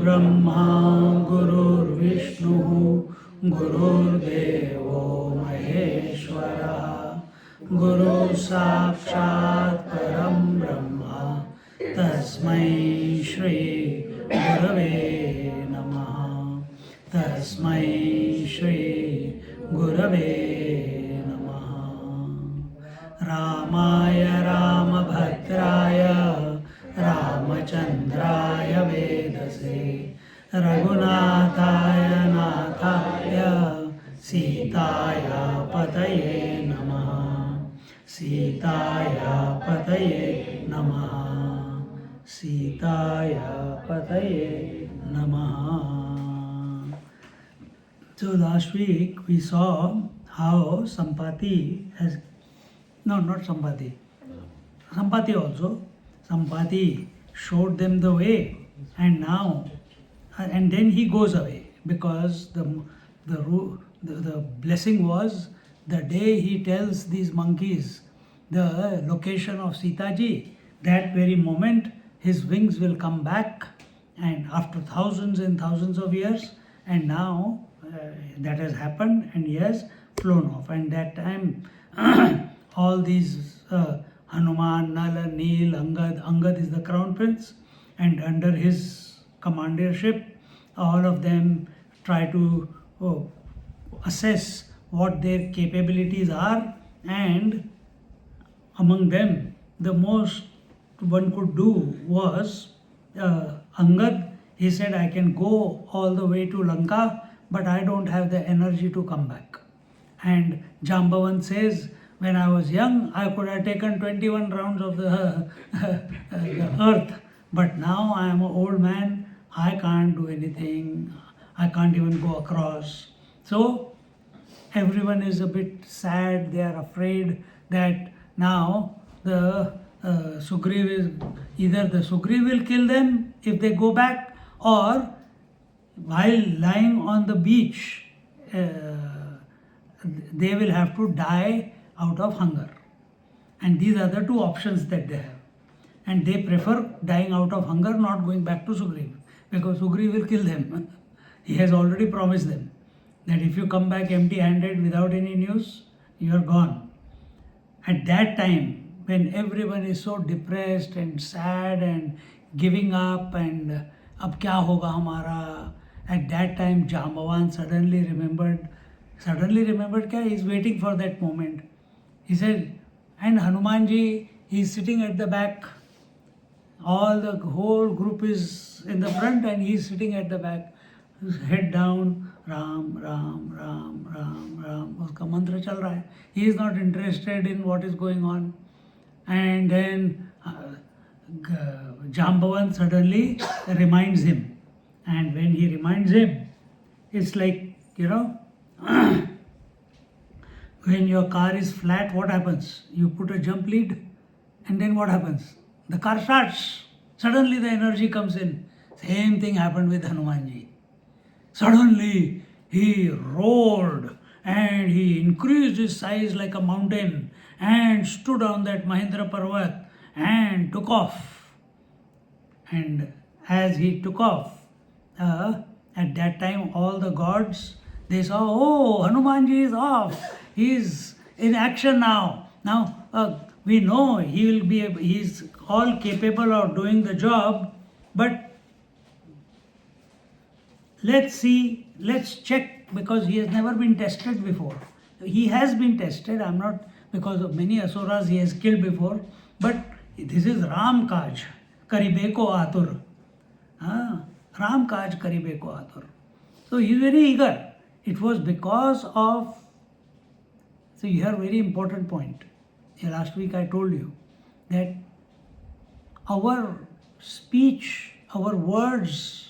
ब्रह्मा गुरुर्विष्णुः गुरुर्देवो महेश्वरः गुरुः साक्षात् परं ब्रह्म तस्मै श्री गुरवे नमः तस्मै श्री गुरवे नमः रामाय रामभद्राय रामचन्द्राय वेदसे रघुनाथाय नाथाय सीताया पतये नमः सीताया पतये नमः सीताया पतये नमः. So last week we saw how Sampati has, no, not Sampati, Sampati also, Sampati showed them the way, and now, and then he goes away because the blessing was the day he tells these monkeys the location of Sita ji, that very moment his wings will come back, and after thousands and thousands of years, and now that has happened and he has flown off. And that time all these Hanuman, Nala, Neel, Angad is the crown prince, and under his commandership all of them try to assess what their capabilities are, and among them the most one could do was Angad. He said, I can go all the way to Lanka, but I don't have the energy to come back. And Jambavan says, when I was young, I could have taken 21 rounds of the earth, but now I am an old man, I can't do anything, I can't even go across. So everyone is a bit sad, they are afraid that now the Sugriv is, either the Sugriv will kill them if they go back, or while lying on the beach they will have to die out of hunger. And these are the two options that they have, and they prefer dying out of hunger, not going back to Sugriv, because Sugriv will kill them. He has already promised them that if you come back empty handed without any news, you are gone. At that time, when everyone is so depressed and sad and giving up and ab kya hoga hamara, at that time Jambavan suddenly remembered kya, he is waiting for that moment. He said, and Hanumanji, he is sitting at the back, all the whole group is in the front and he is sitting at the back, head down, Ram Ram Ram Ram Ram, uska mantra chal raha hai. He is not interested in what is going on. And then Jambavan suddenly reminds him, and when he reminds him, it's like, when your car is flat, what happens? You put a jump lead, and then what happens? The car starts. Suddenly the energy comes in. Same thing happened with Hanumanji. Suddenly he roared and he increased his size like a mountain and stood on that Mahendra Parvat and took off. And as he took off, at that time all the gods, they saw, oh, Hanumanji is off. He is in action now. Now we know he is all capable of doing the job, but let's see, let's check, because he has never been tested before. He has been tested, I'm not, because of many asuras he has killed before, but this is Ram Kaj, Karibe ko Atur. Ram Kaj Karibe ko Atur. So he is very eager. It was because of, so you have a very important point. Last week I told you that our speech, our words,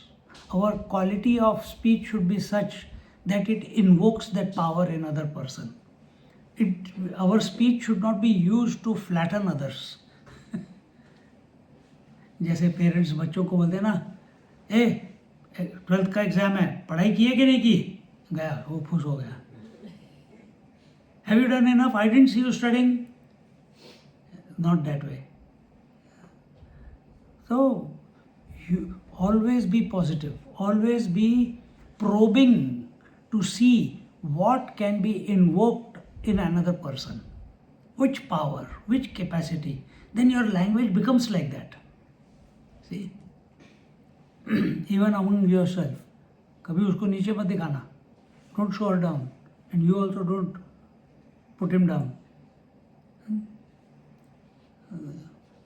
our quality of speech should be such that it invokes that power in other person. Our speech should not be used to flatten others. जैसे parents बच्चों को बोलते हैं ना, 12th का exam है, पढ़ाई की है कि नहीं की, गया वो खुश हो गया. Have you done enough? I didn't see you studying. Not that way. So always be positive, always be probing to see what can be invoked in another person, which power, which capacity. Then your language becomes like that. See, even among yourself, कभी उसको नीचे मत दिखाना. Don't show her down, and you also don't put him down.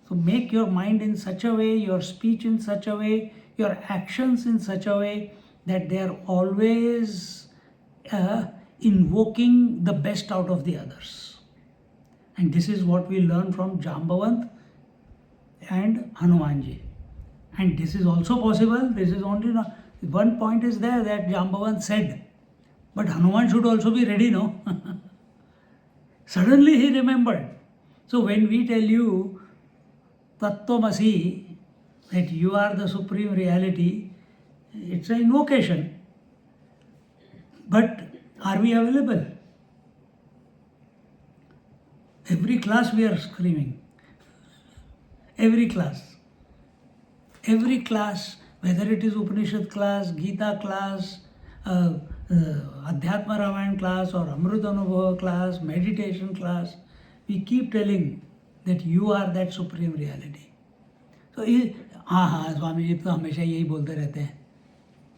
So make your mind in such a way, your speech in such a way, your actions in such a way that they are always invoking the best out of the others. And this is what we learn from Jambavant and Hanumanji. And this is also possible. This is only one point is there that Jambavant said, but Hanuman should also be ready, no? Suddenly he remembered. So when we tell you Tattvamasi, that you are the supreme reality, it's an invocation. But are we available? Every class we are screaming. Every class, whether it is Upanishad class, Gita class, Adhyatma Ramayana class or Amrut Anubhava class, meditation class, we keep telling that you are that supreme reality. So हाँ स्वामी जी तो हमेशा यही बोलते रहते हैं,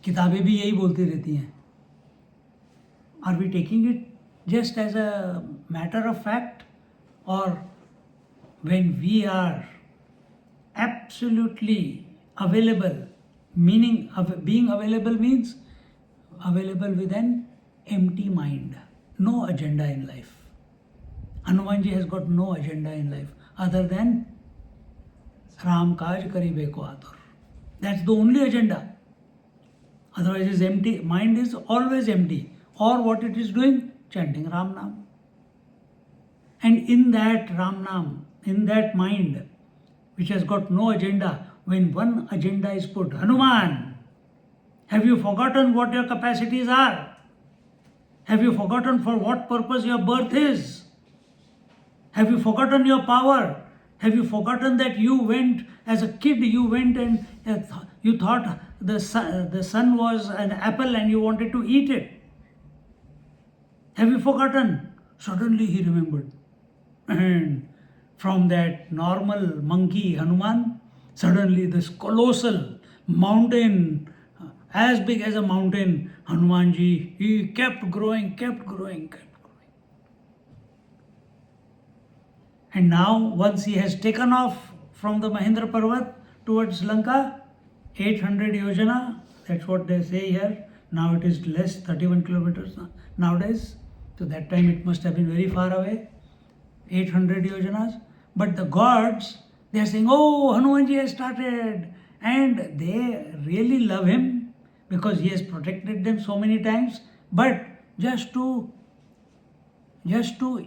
किताबें भी यही बोलती रहती हैं. Are we taking it just as a matter of fact, or when we are absolutely available, meaning being available means available with an empty mind, no agenda in life. Hanumanji has got no agenda in life other than Ram Kaj Karibe ko Atur. That's the only agenda. Otherwise his empty mind is always empty. Or what it is doing? Chanting Ram Nam. And in that Ram Nam, in that mind, which has got no agenda, when one agenda is put, Hanuman, have you forgotten what your capacities are? Have you forgotten for what purpose your birth is? Have you forgotten your power? Have you forgotten that you went, as a kid, you went and you thought the sun was an apple and you wanted to eat it? Have you forgotten? Suddenly he remembered. And from that normal monkey Hanuman, suddenly this colossal mountain, as big as a mountain, Hanumanji, he kept growing. And now, once he has taken off from the Mahendra Parvat towards Lanka, 800 yojana, that's what they say here. Now it is less, 31 kilometers nowadays. So that time it must have been very far away, 800 yojanas. But the gods, they are saying, oh, Hanumanji has started. And they really love him because he has protected them so many times. But just to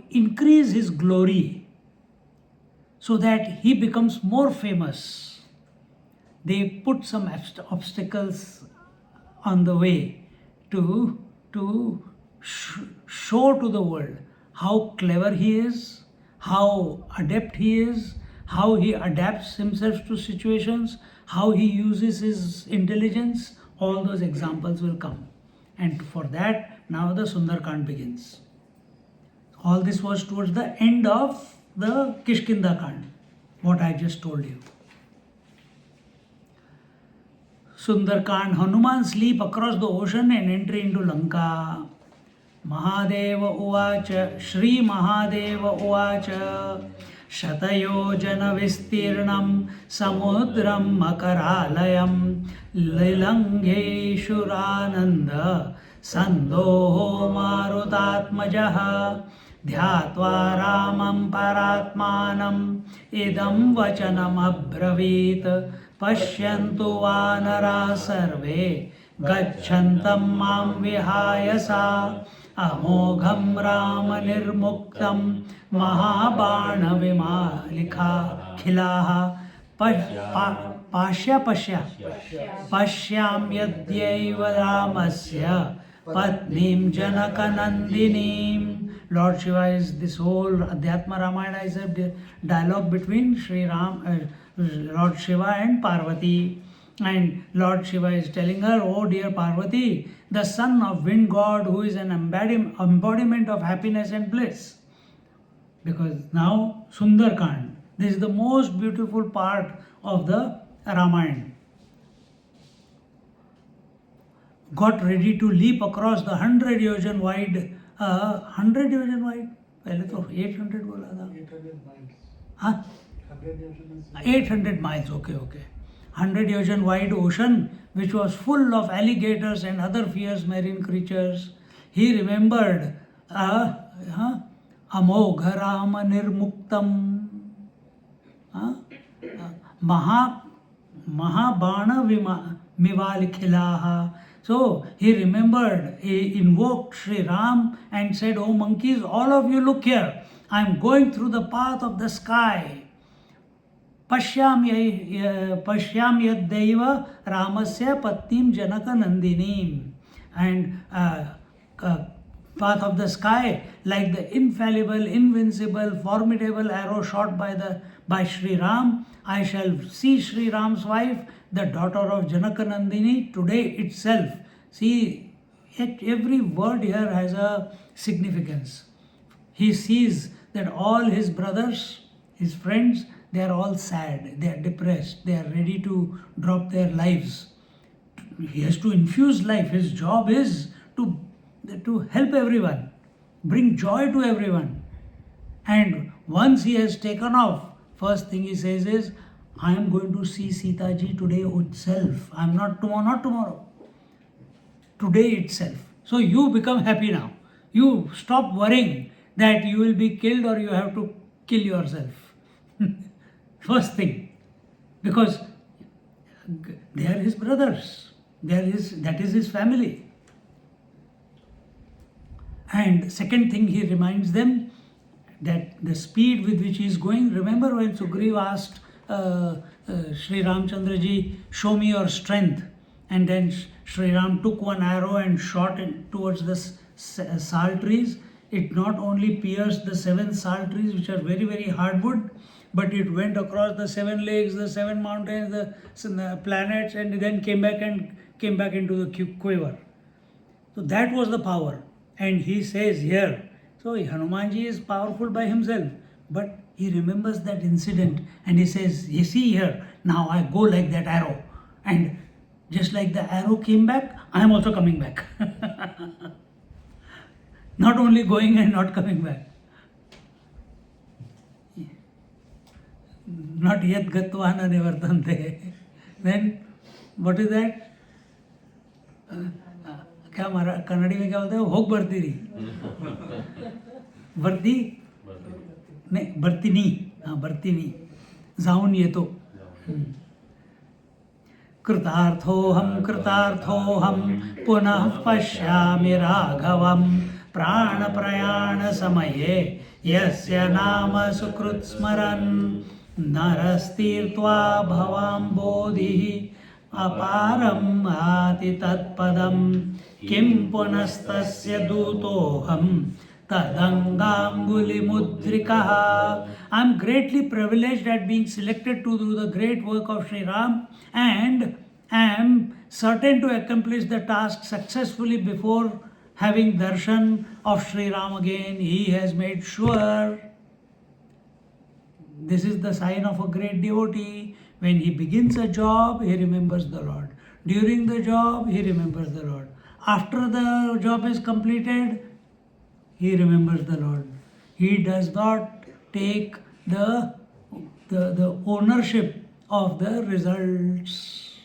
increase his glory, so that he becomes more famous, they put some obstacles on the way to show to the world how clever he is, how adept he is, how he adapts himself to situations, how he uses his intelligence. All those examples will come. And for that, now the Sundarkand begins. All this was towards the end of the Kishkinda Kand, what I just told you. Sundarkand, Hanuman's leap across the ocean and entry into Lanka. Mahadeva Uvacha, Shri Mahadeva Uvacha, Shatayojana Vistirnam Samudram Makaralayam Lilangeshurananda Sandoho Marutatmajaha Dhyatva Ramam Paratmanam Idam Vachanam Abravit Pashyantu Vanara Sarve Gachantam Mam Vihayasa Amogham Rama Nirmuktam Mahabana Vimalika Khilaha Pashya Pashyam Yadyaiva Ramasya Patnim Janakanandinim. Lord Shiva is, this whole Adhyatma Ramayana is a dialogue between Sri Ram, Lord Shiva and Parvati. And Lord Shiva is telling her, oh dear Parvati, the son of wind god who is an embodiment of happiness and bliss. Because now Sundarkand, this is the most beautiful part of the Ramayana, got ready to leap across the 100 yojan wide, 100 yojan wide, पहले तो 800 बोला था, 800 miles. हाँ 100 yojan is 800 miles, okay, okay. 100 yojan wide ocean, which was full of alligators and other fierce marine creatures. He remembered Amogha Rama Nirmuktam, Mahabana Mivalikhilaha. So he remembered, he invoked Sri Ram and said, oh monkeys, all of you look here. I am going through the path of the sky. Pashyamyaddaiva Ramasya Patnim Janaka Nandinim. And path of the sky, like the infallible, invincible, formidable arrow shot by Sri Ram. I shall see Sri Ram's wife, the daughter of Janaka Nandini, today itself. See, every word here has a significance. He sees that all his brothers, his friends, they are all sad, they are depressed, they are ready to drop their lives. He has to infuse life. His job is to help everyone, bring joy to everyone. And once he has taken off, first thing he says is, I am going to see Sita ji today itself. I am not tomorrow. Today itself. So you become happy now. You stop worrying that you will be killed or you have to kill yourself. First thing. Because they are his brothers. That is his family. And second thing, he reminds them that the speed with which he is going. Remember when Sugriva asked Sri Ramchandra ji, show me your strength. And then Sri Ram took one arrow and shot it towards the sal trees. It not only pierced the 7 sal trees, which are very, very hardwood, but it went across the 7 lakes, the 7 mountains, the planets, and then came back into the quiver. So that was the power. And he says here, so Hanumanji is powerful by himself, but he remembers that incident and he says, you see here, now I go like that arrow. And just like the arrow came back, I am also coming back. Not only going and not coming back. Not yet gatvana nivartante. Then, what is that? क्या कन्नड़ी में क्या बोलते हैं होक बढ़ती रही बढ़ती नहीं बढ़ती नहीं हाँ बढ़ती नहीं जाऊन ये तो कृतार्थोहम पुनः पश्यामि राघवम प्राण प्रयाण समये यस्य नाम सुकृत स्मरन् नरस्तीर्त्वा भवाम्बोधिः अपारं आति तत्पदं किं पुनस्तस्य दूतोऽहं तदङ्गाङ्गुलिमुद्रिकः. I am greatly privileged at being selected to do the great work of Sri Ram and am certain to accomplish the task successfully before having darshan of Sri Ram again. He has made sure. This is the sign of a great devotee. When he begins a job, he remembers the Lord. During the job, he remembers the Lord. After the job is completed, he remembers the Lord. He does not take the ownership of the results.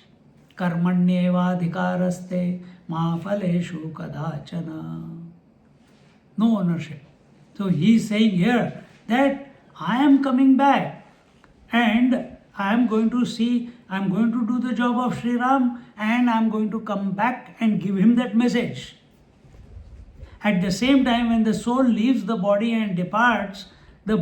Karmanyevadhikaraste ma phaleshu kadachana. No ownership. So he is saying here that I am coming back and I am going to do the job of Sri Ram and I am going to come back and give him that message. At the same time, when the soul leaves the body and departs, the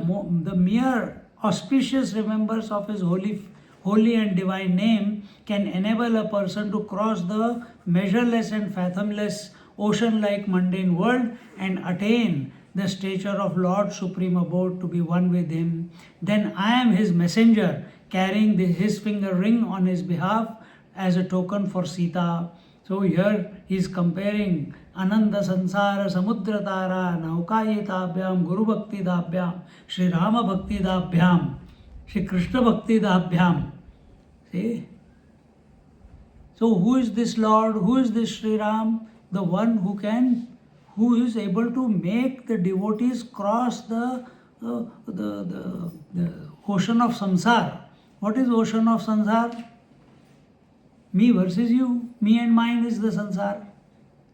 mere auspicious remembrance of his holy and divine name can enable a person to cross the measureless and fathomless ocean-like mundane world and attain the stature of Lord Supreme Abode, to be one with him. Then I am his messenger, carrying his finger ring on his behalf as a token for Sita. So here he is comparing Ananda Sansara Samudra Tara Naukayitabhyam Guru Bhakti Dabhyam Sri Rama Bhakti Dabhyam Sri Krishna Bhakti Dabhyam. See? So who is this Lord? Who is this Sri Ram? The one who is able to make the devotees cross the ocean of samsara. What is ocean of samsara? Me versus you. Me and mine is the samsara.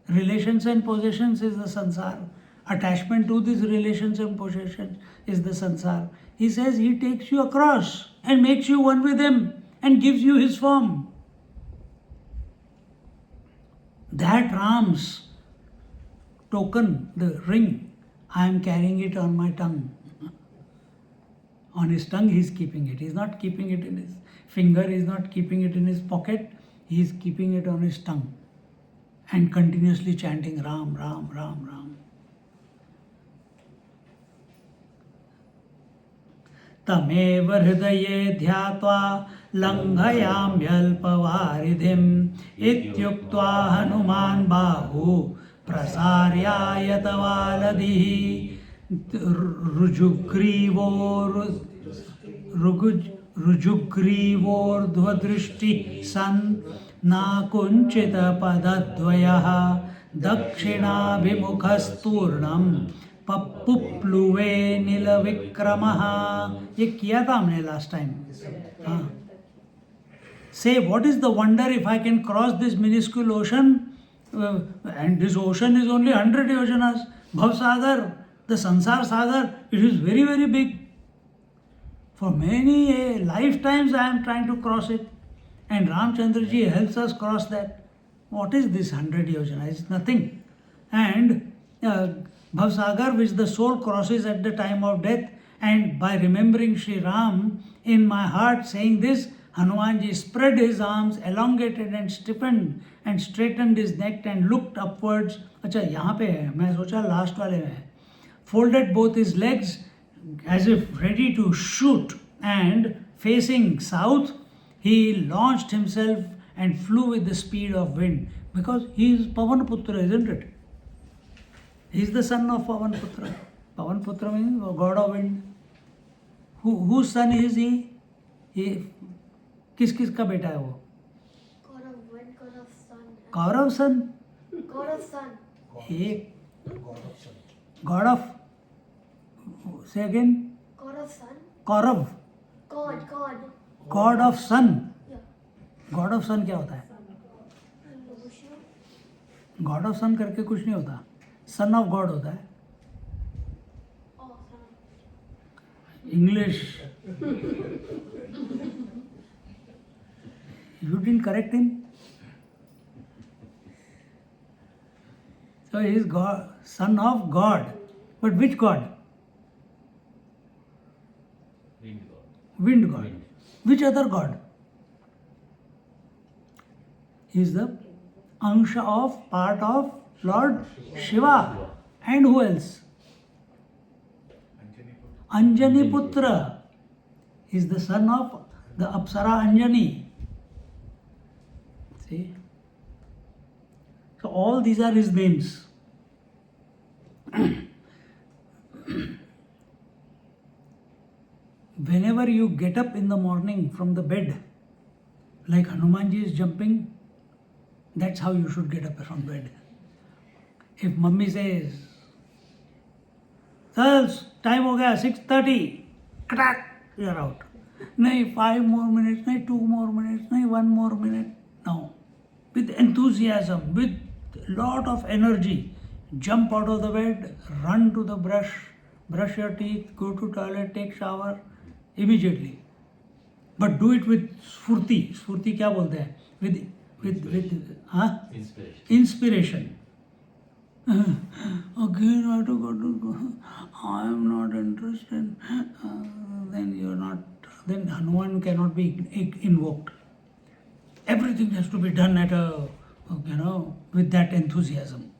Relations and possessions is the samsara. Attachment to these relations and possessions is the samsara. He says he takes you across and makes you one with him and gives you his form. That Ram's token, the ring, I am carrying it on my tongue. On his tongue he is keeping it. He is not keeping it in his finger, he is not keeping it in his pocket, he is keeping it on his tongue and continuously chanting Ram, Ram, Ram, Ram. तमेव हृदये ध्यात्वा लङ्घयाम्यल्पवारिधिम् इत्युक्त्वा हनुमान् बाहु प्रसार्यायतवालदिः रुजुग्रीवोर्ध्वदृष्टिः सन् नाकुञ्चितपदद्वयः दक्षिणाभिमुखस्तूर्णम् पप्पुप्लुवे नीलविक्रमः. ये किया था हमने last time. हाँ. Say, what is the wonder if I can cross this minuscule ocean? And this ocean is only 100 yojanas. Bhav Sagar, the Sansar Sagar, it is very, very big. For many lifetimes I am trying to cross it. And Ramchandraji helps us cross that. What is this 100 yojanas? It's nothing. And Bhav Sagar, which the soul crosses at the time of death, and by remembering Sri Ram in my heart, saying this, Hanumanji spread his arms, elongated and stiffened and straightened his neck and looked upwards. अच्छा यहाँ पे है, मैं सोचा last वाले में. Folded both his legs as if ready to shoot, and facing south, he launched himself and flew with the speed of wind, because he is Pavanputra, isn't it? He is the son of Pavanputra. Pavanputra means god of wind. Whose son is he? किस का बेटा है वो? God of wind, God of sun. Kaurav son. God of sun. एक god of. Say again. God of sun. Kaurav. God. God of sun. Yeah. God of sun क्या होता है? Vishnu. God of sun करके कुछ नहीं होता. Son of God होता है. Oh, sun. English. You didn't correct him? So he is God, son of God. But which God? Wind God. Which other God? He is the Ansha of, part of Lord Shiva. And who else? Anjani Putra. He is the son of the Apsara Anjani. See? So all these are his names. Whenever you get up in the morning from the bed, like Hanumanji is jumping, that's how you should get up from bed. If mummy says, "Sir, time ho gaya, 6:30, crack, you are out. Nahi, 5 more minutes, nahi, 2 more minutes, nahi, 1 more minute. No. With enthusiasm, with lot of energy, jump out of the bed, run to the brush your teeth, go to toilet, take shower immediately. But do it with spurti. Spurti क्या बोलते हैं? With inspiration. Again, I have to go. I am not interested. Then you are not. Then Hanuman cannot be invoked. Everything has to be done at with that enthusiasm.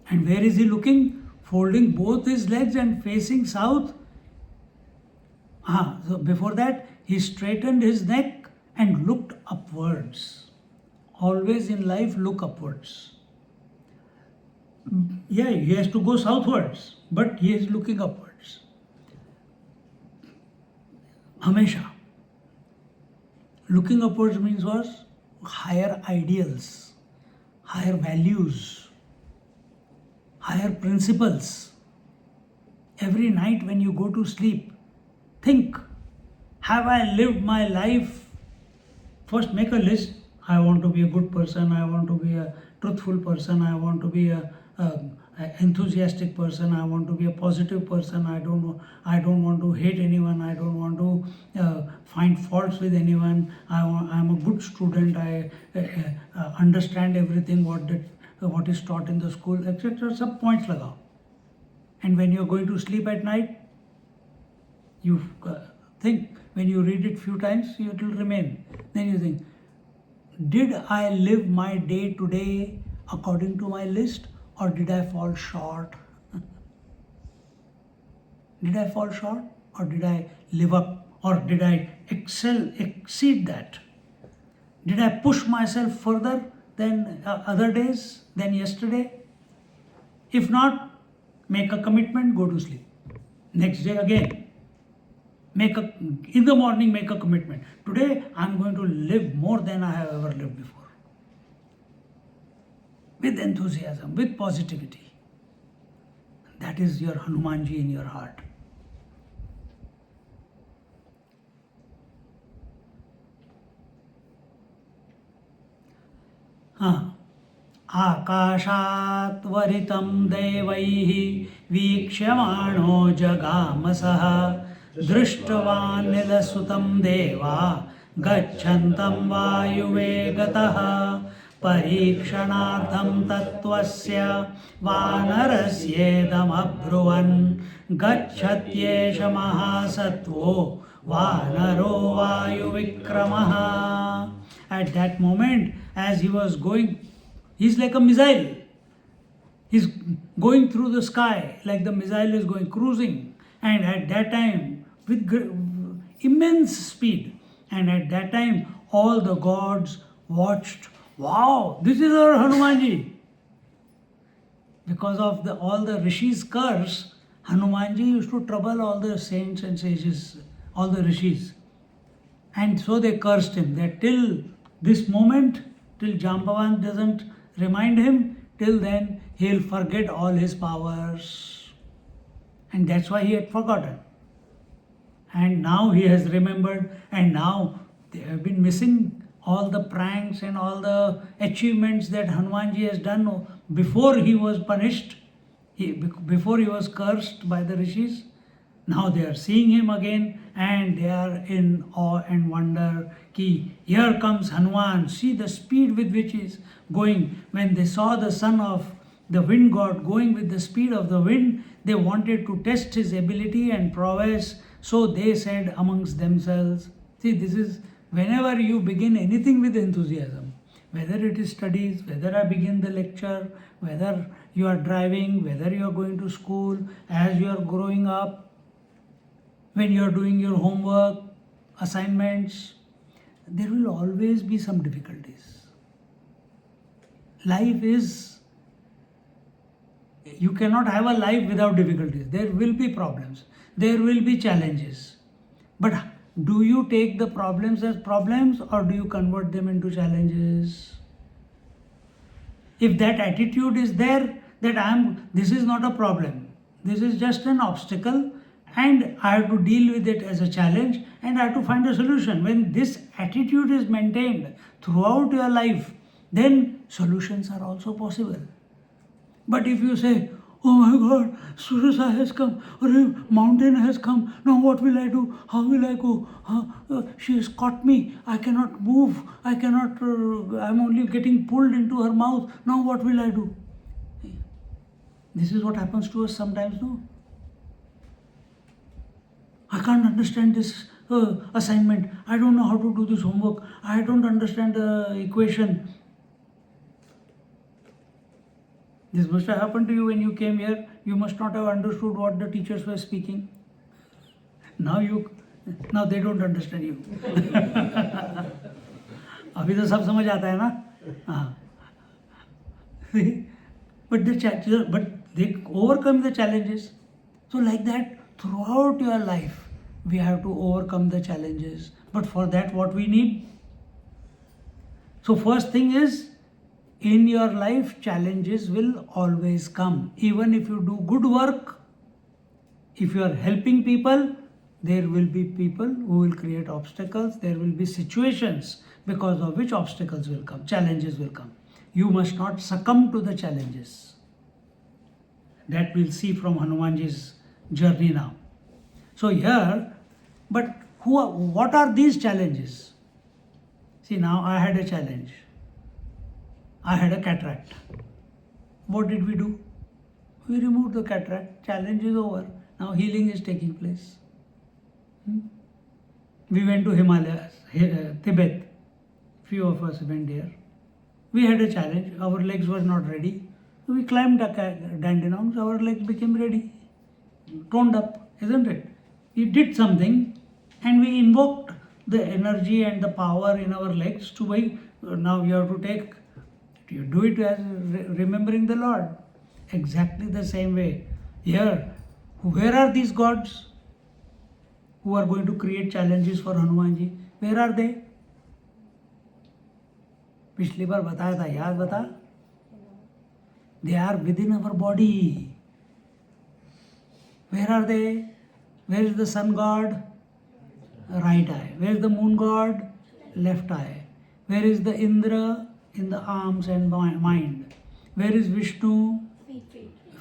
And where is he looking? Folding both his legs and facing south. So before that, He straightened his neck and looked upwards. Always in life, look upwards. Yeah, he has to go southwards, but he is looking upwards. Hamesha. Looking upwards means what? Higher ideals, higher values, higher principles. Every night when you go to sleep, think, have I lived my life? First make a list. I want to be a good person, I want to be a truthful person, I want to be a enthusiastic person, I want to be a positive person, I don't want to hate anyone, I don't want to find faults with anyone, I'm a good student, I understand everything what is taught in the school, etc. Sub points lagao. And when you're going to sleep at night, you think, when you read it few times, it will remain. Then you think, did I live my day today according to my list, or did I fall short? Did I fall short, or did I live up, or did I exceed that? Did I push myself further than other days, than yesterday? If not, make a commitment, go to sleep. Next day again. In the morning, make a commitment. Today, I'm going to live more than I have ever lived before. With enthusiasm, with positivity. That is your Hanumanji in your heart. आकाशात् वरितं देवैः वीक्ष्यमाणो जगामसः दृष्टवान् नीलसुतं देवा गच्छन्तं वायुवेगतः परीक्षणार्थं तत्त्वस्य वानरस्येदमब्रुवन् गच्छत्येष महासत्त्वो वानरो वायुविक्रमः. At that moment, as he was going, he's like a missile. He's going through the sky like the missile is going, cruising. And at that time, with immense speed. And at that time, all the gods watched. Wow, this is our Hanumanji. Because of all the rishis' curse, Hanumanji used to trouble all the saints and sages, all the rishis. And so they cursed him that till this moment, till Jambavan doesn't remind him, till then he'll forget all his powers. And that's why he had forgotten. And now he has remembered, and now they have been missing all the pranks and all the achievements that Hanumanji has done before he was punished, before he was cursed by the rishis. Now they are seeing him again and they are in awe and wonder. Ki, here comes Hanuman. See the speed with which he is going. When they saw the son of the wind god going with the speed of the wind, they wanted to test his ability and prowess. So they said amongst themselves, see, this is whenever you begin anything with enthusiasm, whether it is studies, whether I begin the lecture, whether you are driving, whether you are going to school, as you are growing up, when you are doing your homework, assignments, there will always be some difficulties. Life is, you cannot have a life without difficulties. There will be problems. There will be challenges. But do you take the problems as problems or do you convert them into challenges? If that attitude is there, that this is not a problem, this is just an obstacle and I have to deal with it as a challenge and I have to find a solution. When this attitude is maintained throughout your life, then solutions are also possible. But if you say, oh my God, Surasa has come, or a mountain has come, now what will I do? How will I go? She has caught me, I cannot move, I'm only getting pulled into her mouth, now what will I do? This is what happens to us sometimes, no? I can't understand this assignment, I don't know how to do this homework, I don't understand the equation. This must have happened to you when you came here. You must not have understood what the teachers were speaking. Now you Now they don't understand you. अभी तो सब समझ आता है ना. हाँ. but they overcome the challenges. So like that, throughout your life, we have to overcome the challenges. But for that, what we need? So first thing is, in your life, challenges will always come. Even if you do good work, if you are helping people, there will be people who will create obstacles. There will be situations because of which obstacles will come, challenges will come. You must not succumb to the challenges. That we'll see from Hanumanji's journey now. So here, but what are these challenges? See, now I had a challenge. I had a cataract. What did we do? We removed the cataract. Challenge is over. Now healing is taking place. We went to Himalayas, Tibet. Few of us went there. We had a challenge. Our legs were not ready. We climbed Dandenongs. Our legs became ready. Toned up, isn't it? We did something and we invoked the energy and the power in our legs to buy. Now you have to take, you do it as remembering the Lord. Exactly the same way. Here, where are these gods who are going to create challenges for Hanumanji? Where are they? पिछली बार बताया था, याद बता? They are within our body. Where are they? Where is the sun god? Right eye. Where is the moon god? Left eye. Where is the Indra? In the arms and mind. Where is Vishnu?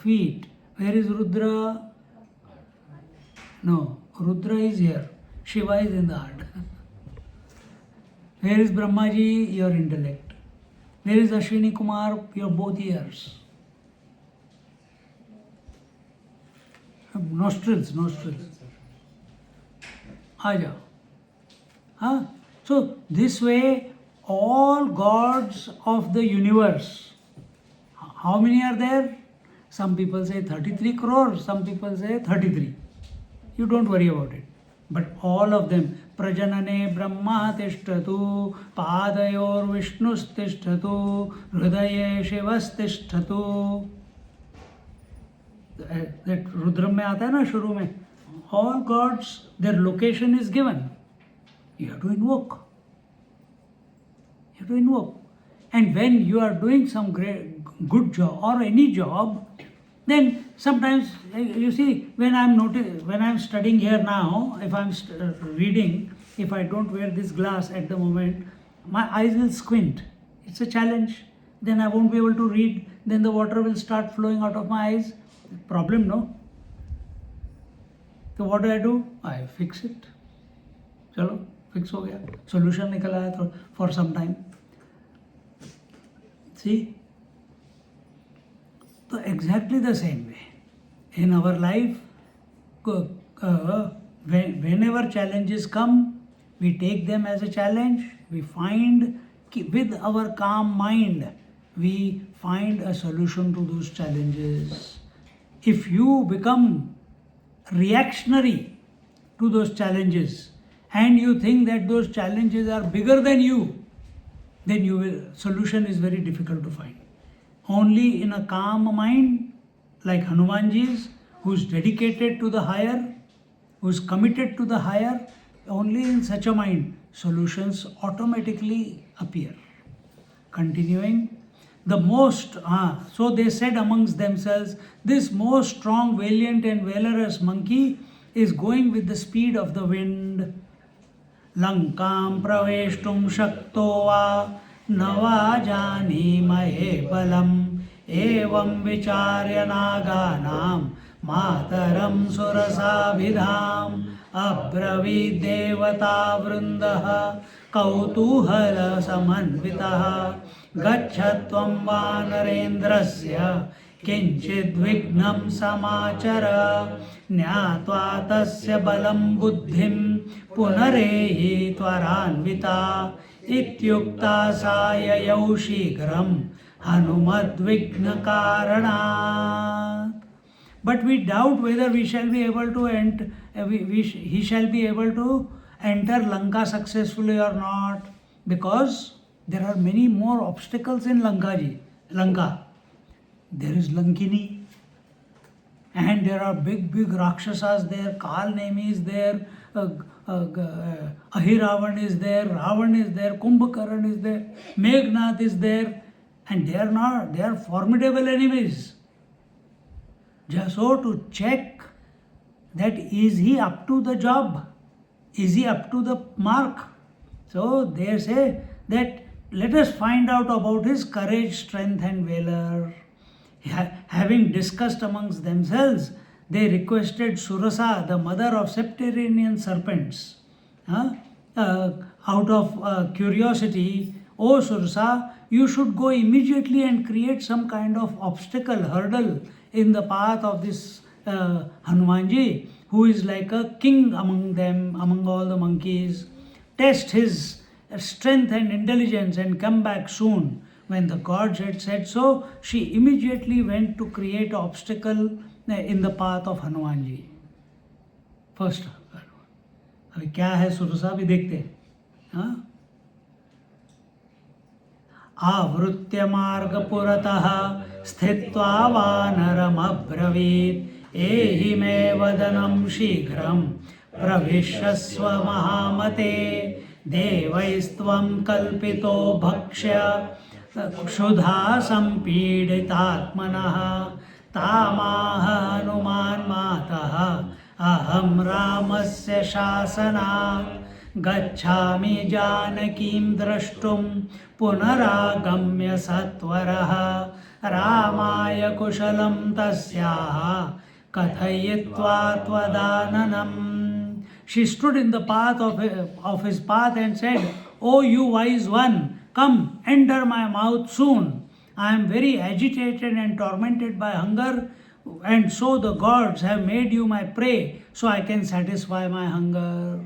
Feet. Where is Rudra? No, Rudra is here. Shiva is in the heart. Where is Brahmaji? Your intellect. Where is Ashwini Kumar? Your both ears. Nostrils. Aja. Huh? So this way, all gods of the universe, how many are there? Some people say 33 crores, some people say 33. You don't worry about it. But all of them, Prajanane Brahma Tishtatu, Padayor Vishnus Tishtatu, Hridaye Shivas Tishtatu. That Rudram में आता है ना शुरू में. All gods, their location is given. You have to invoke. And when you are doing some good job or any job, then sometimes you see when I'm studying here now, if I'm reading, if I don't wear this glass at the moment, my eyes will squint. It's a challenge. Then I won't be able to read. Then the water will start flowing out of my eyes. Problem, no? So what do? I fix it. चलो fix हो गया. Solution निकल आया for some time. See? So exactly the same way. In our life, whenever challenges come, we take them as a challenge. We find, with our calm mind, we find a solution to those challenges. If you become reactionary to those challenges and you think that those challenges are bigger than you, then solution is very difficult to find. Only in a calm mind, like Hanumanji's, who's dedicated to the higher, who's committed to the higher, only in such a mind, solutions automatically appear. Continuing, so they said amongst themselves, this most strong, valiant and valorous monkey is going with the speed of the wind. Lankam praveshtum shakto va nava jani mahe balam evam vicharya naganam mataram surasabhidham abravit devata vrindaha kautuhala samanvitaha gachatvam vanarendrasya kinchid vignam samachara ज्ञात्वा तस्य बलं बुद्धिं पुनरेहि त्वरान्विता इत्युक्ता सा ययौ शीघ्रं हनुमद्विघ्नकारणात्. but we doubt whether we shall be able to he shall be able to enter Lanka successfully or not, because there are many more obstacles in Lanka. There is Lankini, and there are big Rakshasas there. Kal Nemi is there, Ahiravan is there, Ravan is there, Kumbhakaran is there, Meghnath is there, and they are formidable enemies. Just so to check that is he up to the job, is he up to the mark. So they say that let us find out about his courage, strength and valor. Having discussed amongst themselves, they requested Surasa, the mother of septenarian serpents, out of curiosity, "O Surasa, you should go immediately and create some kind of obstacle, hurdle in the path of this Hanumanji, who is like a king among them, among all the monkeys. Test his strength and intelligence and come back soon." When the gods had said so, she immediately went to create an obstacle in the path of Hanumanji. First, अभी क्या है सुरसा भी देखते हैं. हाँ? आवृत्य मार्ग पुरतः स्थित्वा वानरमब्रवीत्, एहि मे वदनं शीघ्रं प्रविशस्व महामते, देवैस्त्वं कल्पितो भक्ष्य क्षुधा संपीडितात्मनः, तामाह हनुमान् मातः अहं रामस्य शासनात्, गच्छामि जानकीं द्रष्टुं पुनरागम्य सत्वरः, रामाय कुशलं तस्याः कथयित्वा त्वदाननम्. She stood in the path of his path and said, "O you wise one, come, enter my mouth soon. I am very agitated and tormented by hunger, and so the gods have made you my prey, so I can satisfy my hunger."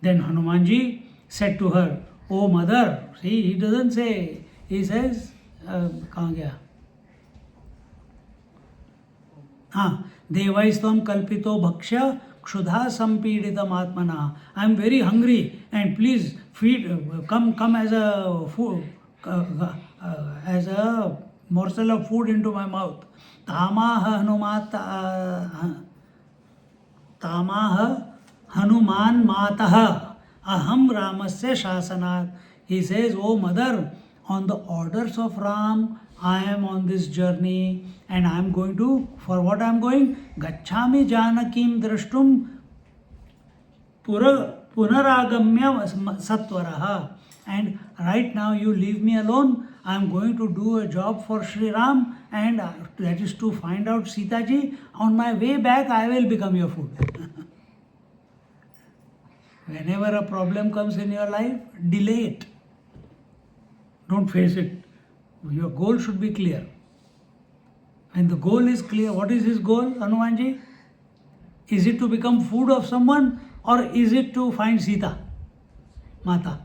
Then Hanumanji said to her, "O mother," see, he doesn't say, he says, कहाँ गया? हाँ, देवैस्त्वं कल्पितो भक्ष्य क्षुधा संपीडितम् आत्मना. I am very hungry, and please feed, come as a food, as a morsel of food into my mouth. तामाह Hanuman मातः aham ramasya shasanat. He says, "O mother, on the orders of Ram, I am on this journey, and I am going to, for what I am going? Gacchami janakim drashtum punaragamya satvaraha. And right now you leave me alone. I am going to do a job for Sri Ram, and that is to find out Sita ji. On my way back, I will become your food." Whenever a problem comes in your life, delay it. Don't face it. Your goal should be clear. When the goal is clear, what is his goal, Hanumanji? Is it to become food of someone, or is it to find Sita Mata?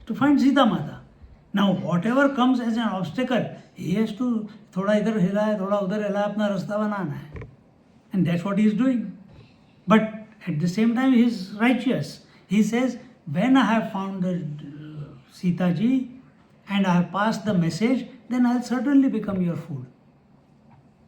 To find Sita Mata. Now, whatever comes as an obstacle, he has to थोड़ा इधर हिला है, थोड़ा उधर हिला है, अपना रास्ता बनाना है. And that's what he is doing. But at the same time, he is righteous. He says, when I have found the Sita ji and I have passed the message, then I will certainly become your food.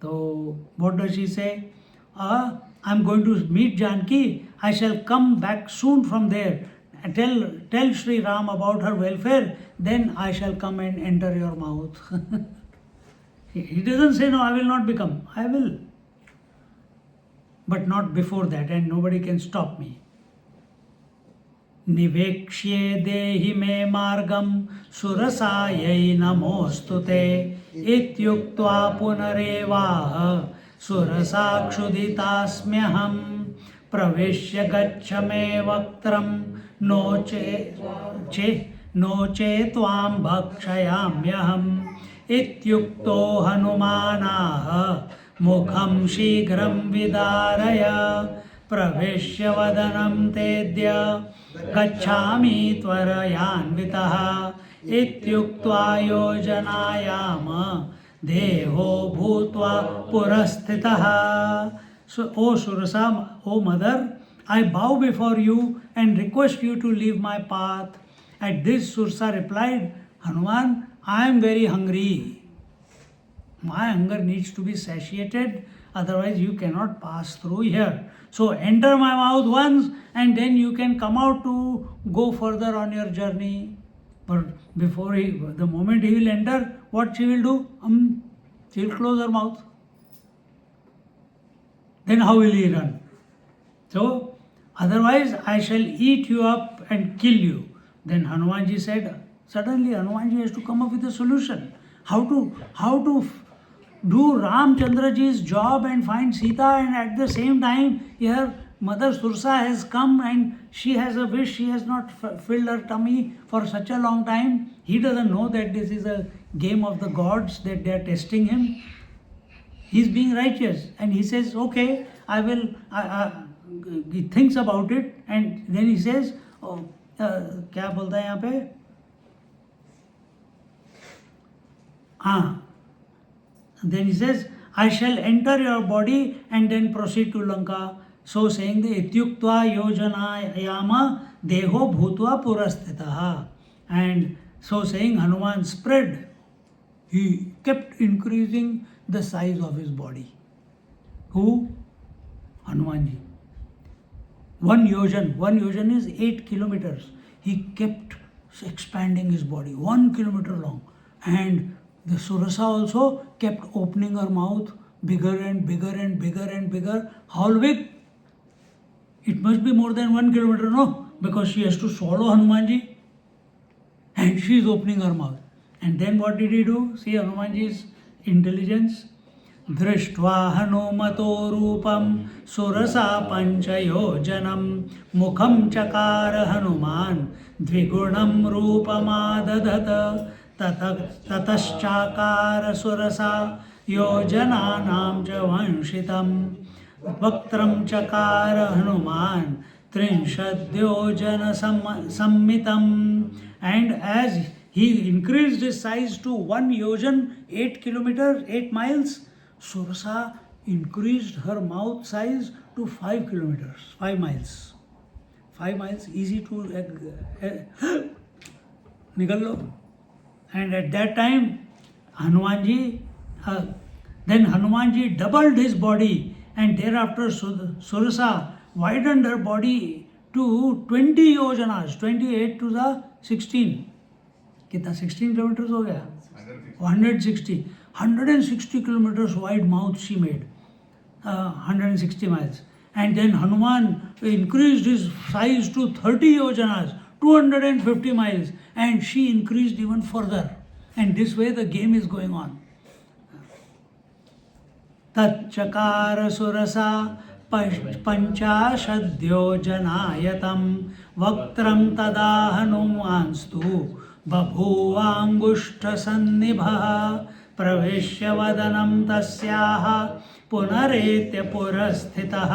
So, what does she say? I am going to meet Janki. I shall come back soon from there. Tell Sri Ram about her welfare. Then I shall come and enter your mouth. He doesn't say, "No, I will not become." I will. But not before that, and nobody can stop me. Nivekshye dehi me margam surasayai namostute ityuktva punarevaha surasakshudhitasmyaham pravishya gaccha me vaktram noche tvam bhakshayamyaham ityukto hanumanaha मुखं शीघ्रं विदारय प्रविश्य वदनं तेद्य गच्छामि त्वरयान्वितः इत्युक्त्वा योजनायाम deho bhutva purasthitaha. So, O Surasa, O mother, I bow before you and request you to leave my path. At this, Sursa replied, Hanuman, I am very hungry. My hunger needs to be satiated, otherwise, you cannot pass through here. So, enter my mouth once, and then you can come out to go further on your journey. But before the moment he will enter, what she will do? She will close her mouth. Then how will he run? So, otherwise I shall eat you up and kill you. Then Hanumanji said, suddenly Hanumanji has to come up with a solution. How to do Ramchandraji's job and find Sita, and at the same time here Mother Sursa has come and she has a wish, she has not filled her tummy for such a long time. He doesn't know that this is a game of the gods, that they are testing him. He's being righteous and he says, okay, I will, he thinks about it and then he says, क्या बोलता है यहाँ पे? Then he says, I shall enter your body and then proceed to Lanka. So saying the ityuktva yojana yama deho bhutva purasthitaha. And so saying, Hanuman spread. He kept increasing the size of his body. Who? Hanumanji. One yojan is 8 kilometers. He kept expanding his body, 1 kilometer long. And the Surasa also kept opening her mouth bigger and bigger and bigger and bigger. How big? It must be more than 1 kilometer, no? Because she has to swallow Hanumanji. And she is opening her mouth. And then what did he do? See Hanumanji's intelligence. Drishtva Hanumato Rupam Surasa Panchayojanam Mukham Chakara Hanuman Dvigunam Rupamadadata Tataschakara Surasa Yojananam Javanshitam Vaktram Chakara Hanuman Trinshadhyojana Sammitam. And as he increased his size to 1 yojan, 8 kilometers, 8 miles, Surasa increased her mouth size to 5 kilometers, 5 miles. 5 miles, easy to nikal lo. And at that time, Hanumanji doubled his body, and thereafter Surasa widened her body to 20 yojanas, 28 to the 16. कितना 16 kilometers हो गया? 160 kilometers wide mouth she made, 160 miles. And then Hanuman increased his size to 30 yojanas, 250 miles, and she increased even further. And this way the game is going on. Tat chakara surasa panchashadyo janayatam vaktram tada hanumanstu बभूवांगुष्ठ सन्निभः प्रवेश्य वदनं तस्याः पुनरेत्य पुरस्थितः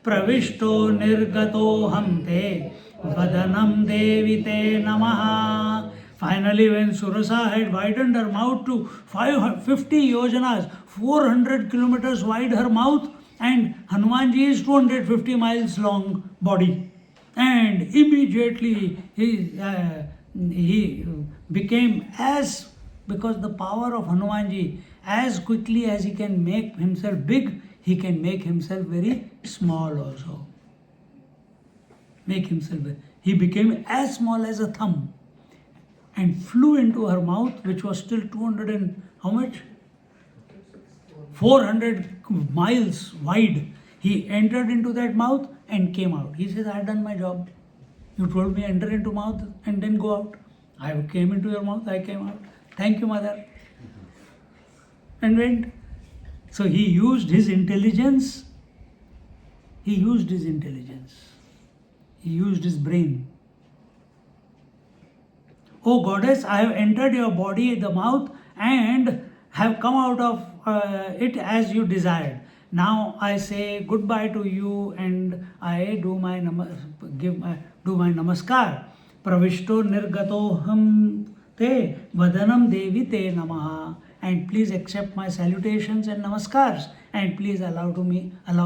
प्रविष्टो निर्गतो हन्ते वदनं देवी ते नमः. Finally, when Surasa had widened her mouth to 550 yojanas, 400 kilometers wide her mouth, and Hanumanji is 250 miles long body, and immediately he became because the power of Hanumanji, as quickly as he can make himself big, he can make himself very small also. He became as small as a thumb and flew into her mouth, which was still 200 and how much? 400 miles wide. He entered into that mouth and came out. He says, I have done my job. You told me enter into mouth and then go out. I came into your mouth, I came out. Thank you, mother. And went. So he used his intelligence. He used his brain. O goddess, I have entered your body, the mouth, and have come out of it as you desired. Now I say goodbye to you and I do my namaskar. Pravishto nirgato ham te vadanam devi te namaha. and please accept my salutations and namaskars, and please allow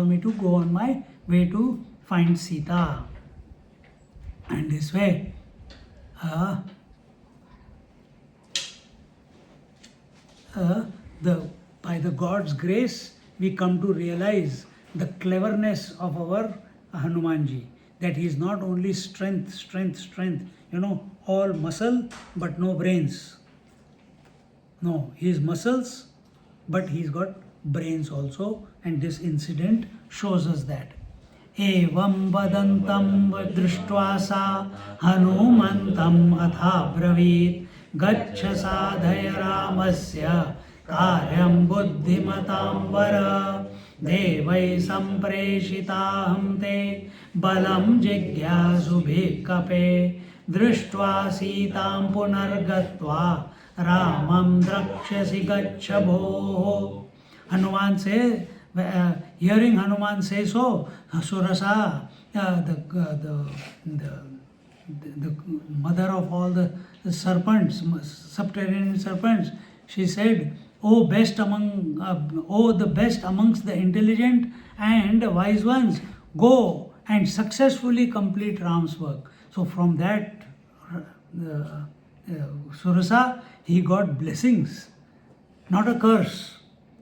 me to go on my way to find Sita. And this way, by the God's grace, we come to realize the cleverness of our Hanumanji. That he is not only strength, all muscle but no brains. No, he is muscles, but he's got brains also, and this incident shows us that. Evam vadantam drishtva sa hanumantam atha bravit gaccha sadhaya ramasya karyam buddhimatam vara devai sampreshitaham te balam jigyasubhe kape drishtva sitam punargatva ramam drakshasi gaccha bho. Hanuman says, hearing Hanuman say so, Surasa, the mother of all the serpents, subterranean serpents, she said, "O the best amongst the intelligent and wise ones, go and successfully complete Ram's work." So from that Surasa, he got blessings, not a curse.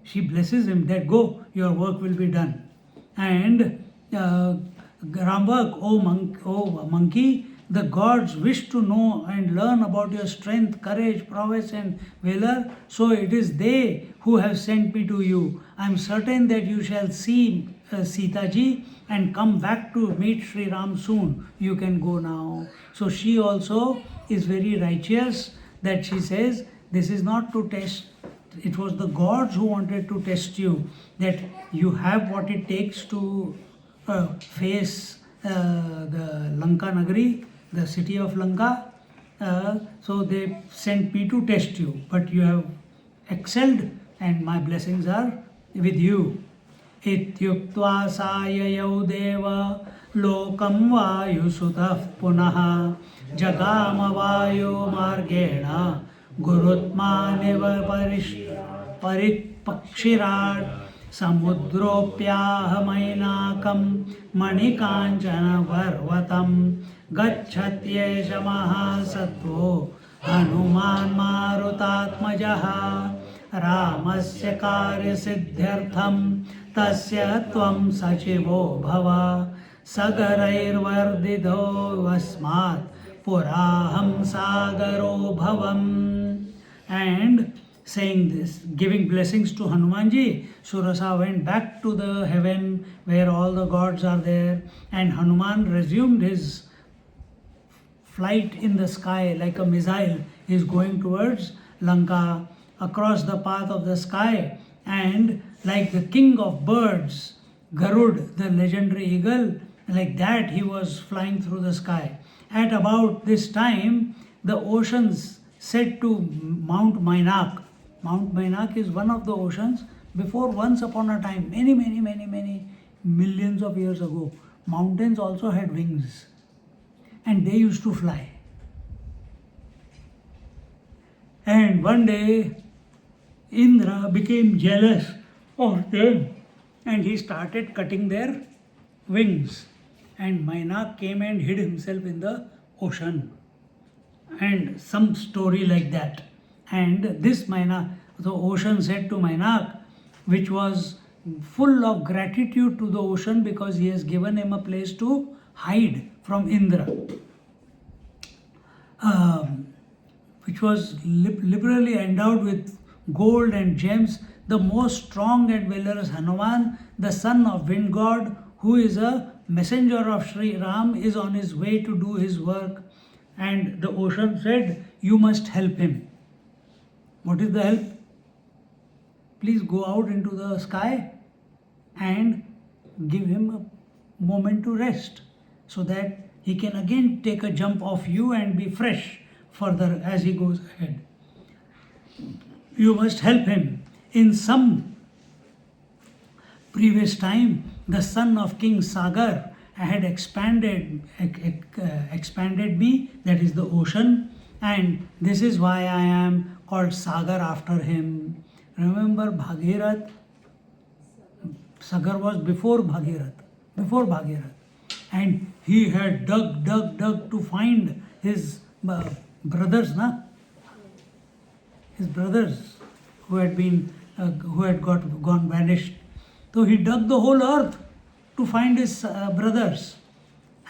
She blesses him that go, your work will be done. And Ram work, O monkey, the gods wish to know and learn about your strength, courage, prowess and valor. So it is they who have sent me to you. I am certain that you shall see Sita ji and come back to meet Sri Ram soon. You can go now. So she also is very righteous that she says, this is not to test. It was the gods who wanted to test you, that you have what it takes to face the Lanka Nagari, the city of Lanka. So they sent me to test you, but you have excelled and my blessings are with you. Ityuktva sayayau deva lokam vayu sutah punaha jagama vayu margena gurutmaneva paritpakshirat samudropyahamainakam manikanchana varvatam gacchatyesha mahasattvo hanuman marutatmajaha ramasya karya siddhyartham tasya tvam sachivo bhava sagarairvardidho vasmat puraham sagaro bhavam. And saying this, giving blessings to Hanumanji, Surasa went back to the heaven where all the gods are there, and Hanuman resumed his flight in the sky like a missile. He is going towards Lanka across the path of the sky, and like the king of birds, Garud, the legendary eagle, like that he was flying through the sky. At about this time, the oceans said to Mount Mainak. Mount Mainak is one of the oceans. Before, once upon a time, many millions of years ago, mountains also had wings and they used to fly. And one day, Indra became jealous of them and he started cutting their wings. And Mainak came and hid himself in the ocean. And some story like that. And this Mainak, the ocean said to Mainak, which was full of gratitude to the ocean because he has given him a place to hide from Indra, which was liberally endowed with gold and gems, the most strong and valorous Hanuman, the son of wind god, who is a messenger of Sri Ram, is on his way to do his work. And the ocean said, you must help him. What is the help? Please go out into the sky and give him a moment to rest so that he can again take a jump off you and be fresh further as he goes ahead. You must help him. In some previous time, the son of King Sagar had expanded me, that is the ocean, and this is why I am called Sagar after him. Remember Bhagirath? Sagar was before Bhagirath. And he had dug to find his brothers, na? His brothers who had gone vanished. So he dug the whole earth to find his brothers.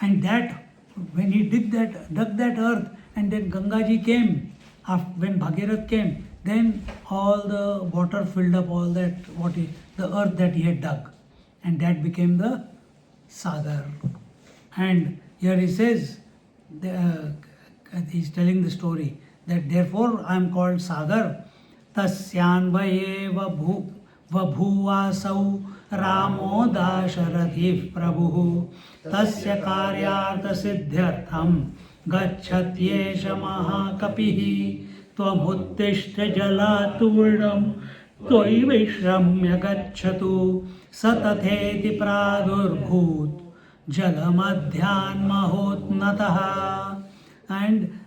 And that, when he dug that earth, and then Gangaji came, when Bhagirath came, then all the water filled up all that, the earth that he had dug. And that became the Sagar. And here he says, he's telling the story, that therefore I am called Sagar. Tasyanvaye vabhuvasau Ramo Dasharathiv Prabhu Tasya Karyartha Siddhyartham Gacchatyesha Mahakapihi Tvamuttishta Jalaturdam Tvai Vishramya Gacchatu Satatheti Pradurbhut Jalamadhyan Mahotnataha. And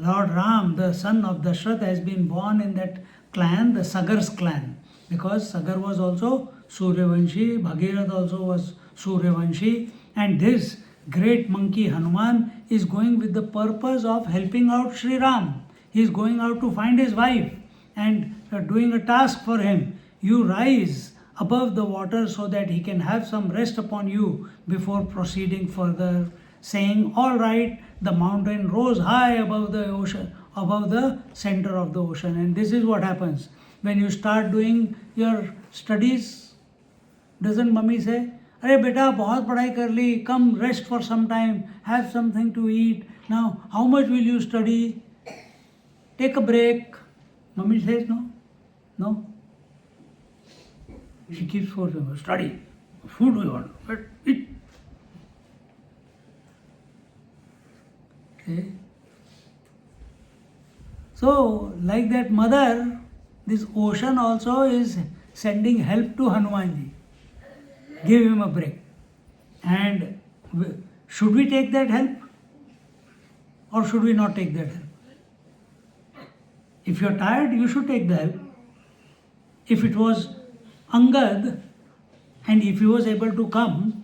Lord Ram, the son of Dashrath, has been born in that clan, the Sagar's clan, because Sagar was also Suryavanshi, Bhagirath also was Suryavanshi, and this great monkey Hanuman is going with the purpose of helping out Sri Ram. He is going out to find his wife and doing a task for him. You rise above the water so that he can have some rest upon you before proceeding further. Saying, all right, the mountain rose high above the ocean, above the center of the ocean. And this is what happens when you start doing your studies. Doesn't mummy say, "Arey beta, bahut padhai kar li, come rest for some time, have something to eat. Now, how much will you study? Take a break." Mummy says no. No. She keeps forcing, study. Food we want, but eat. Okay. So, like that mother, this ocean also is sending help to Hanumanji. Give him a break. And should we take that help? Or should we not take that help? If you're tired, you should take the help. If it was Angad, and if he was able to come,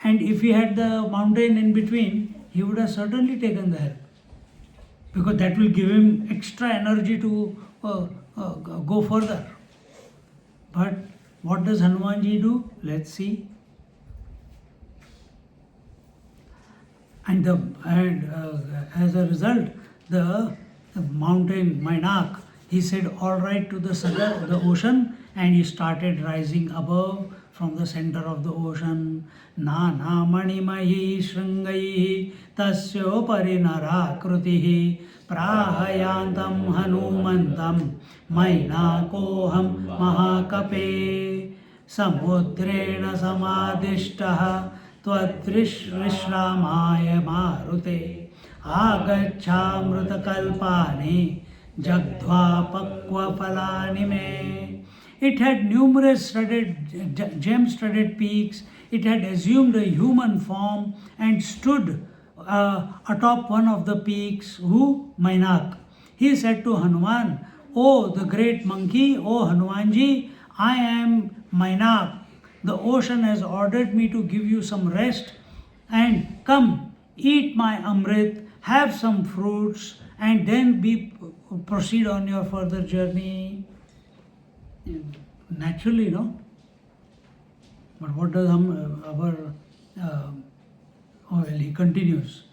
and if he had the mountain in between, he would have certainly taken the help. Because that will give him extra energy to go further. But what does Hanumanji do? Let's see. And as a result, the mountain Mainak, he said all right to the Sagar, the ocean, and he started rising above from the center of the ocean. Nana manimahi shringaihi tasyopari narakrutihi prahayantam hanumantam mainakoham mahakape samudrena samadishtaha tvadrishramaya marute agachamrutakalpani jagdva pakva falani me. It had numerous gem-studded peaks. It had assumed a human form and stood atop one of the peaks. Who? Mainak. He said to Hanuman, "Oh, the great monkey, oh Hanumanji, I am Mainak. The ocean has ordered me to give you some rest, and come, eat my amrit, have some fruits, and then proceed on your further journey." Naturally, no? But what does he continues.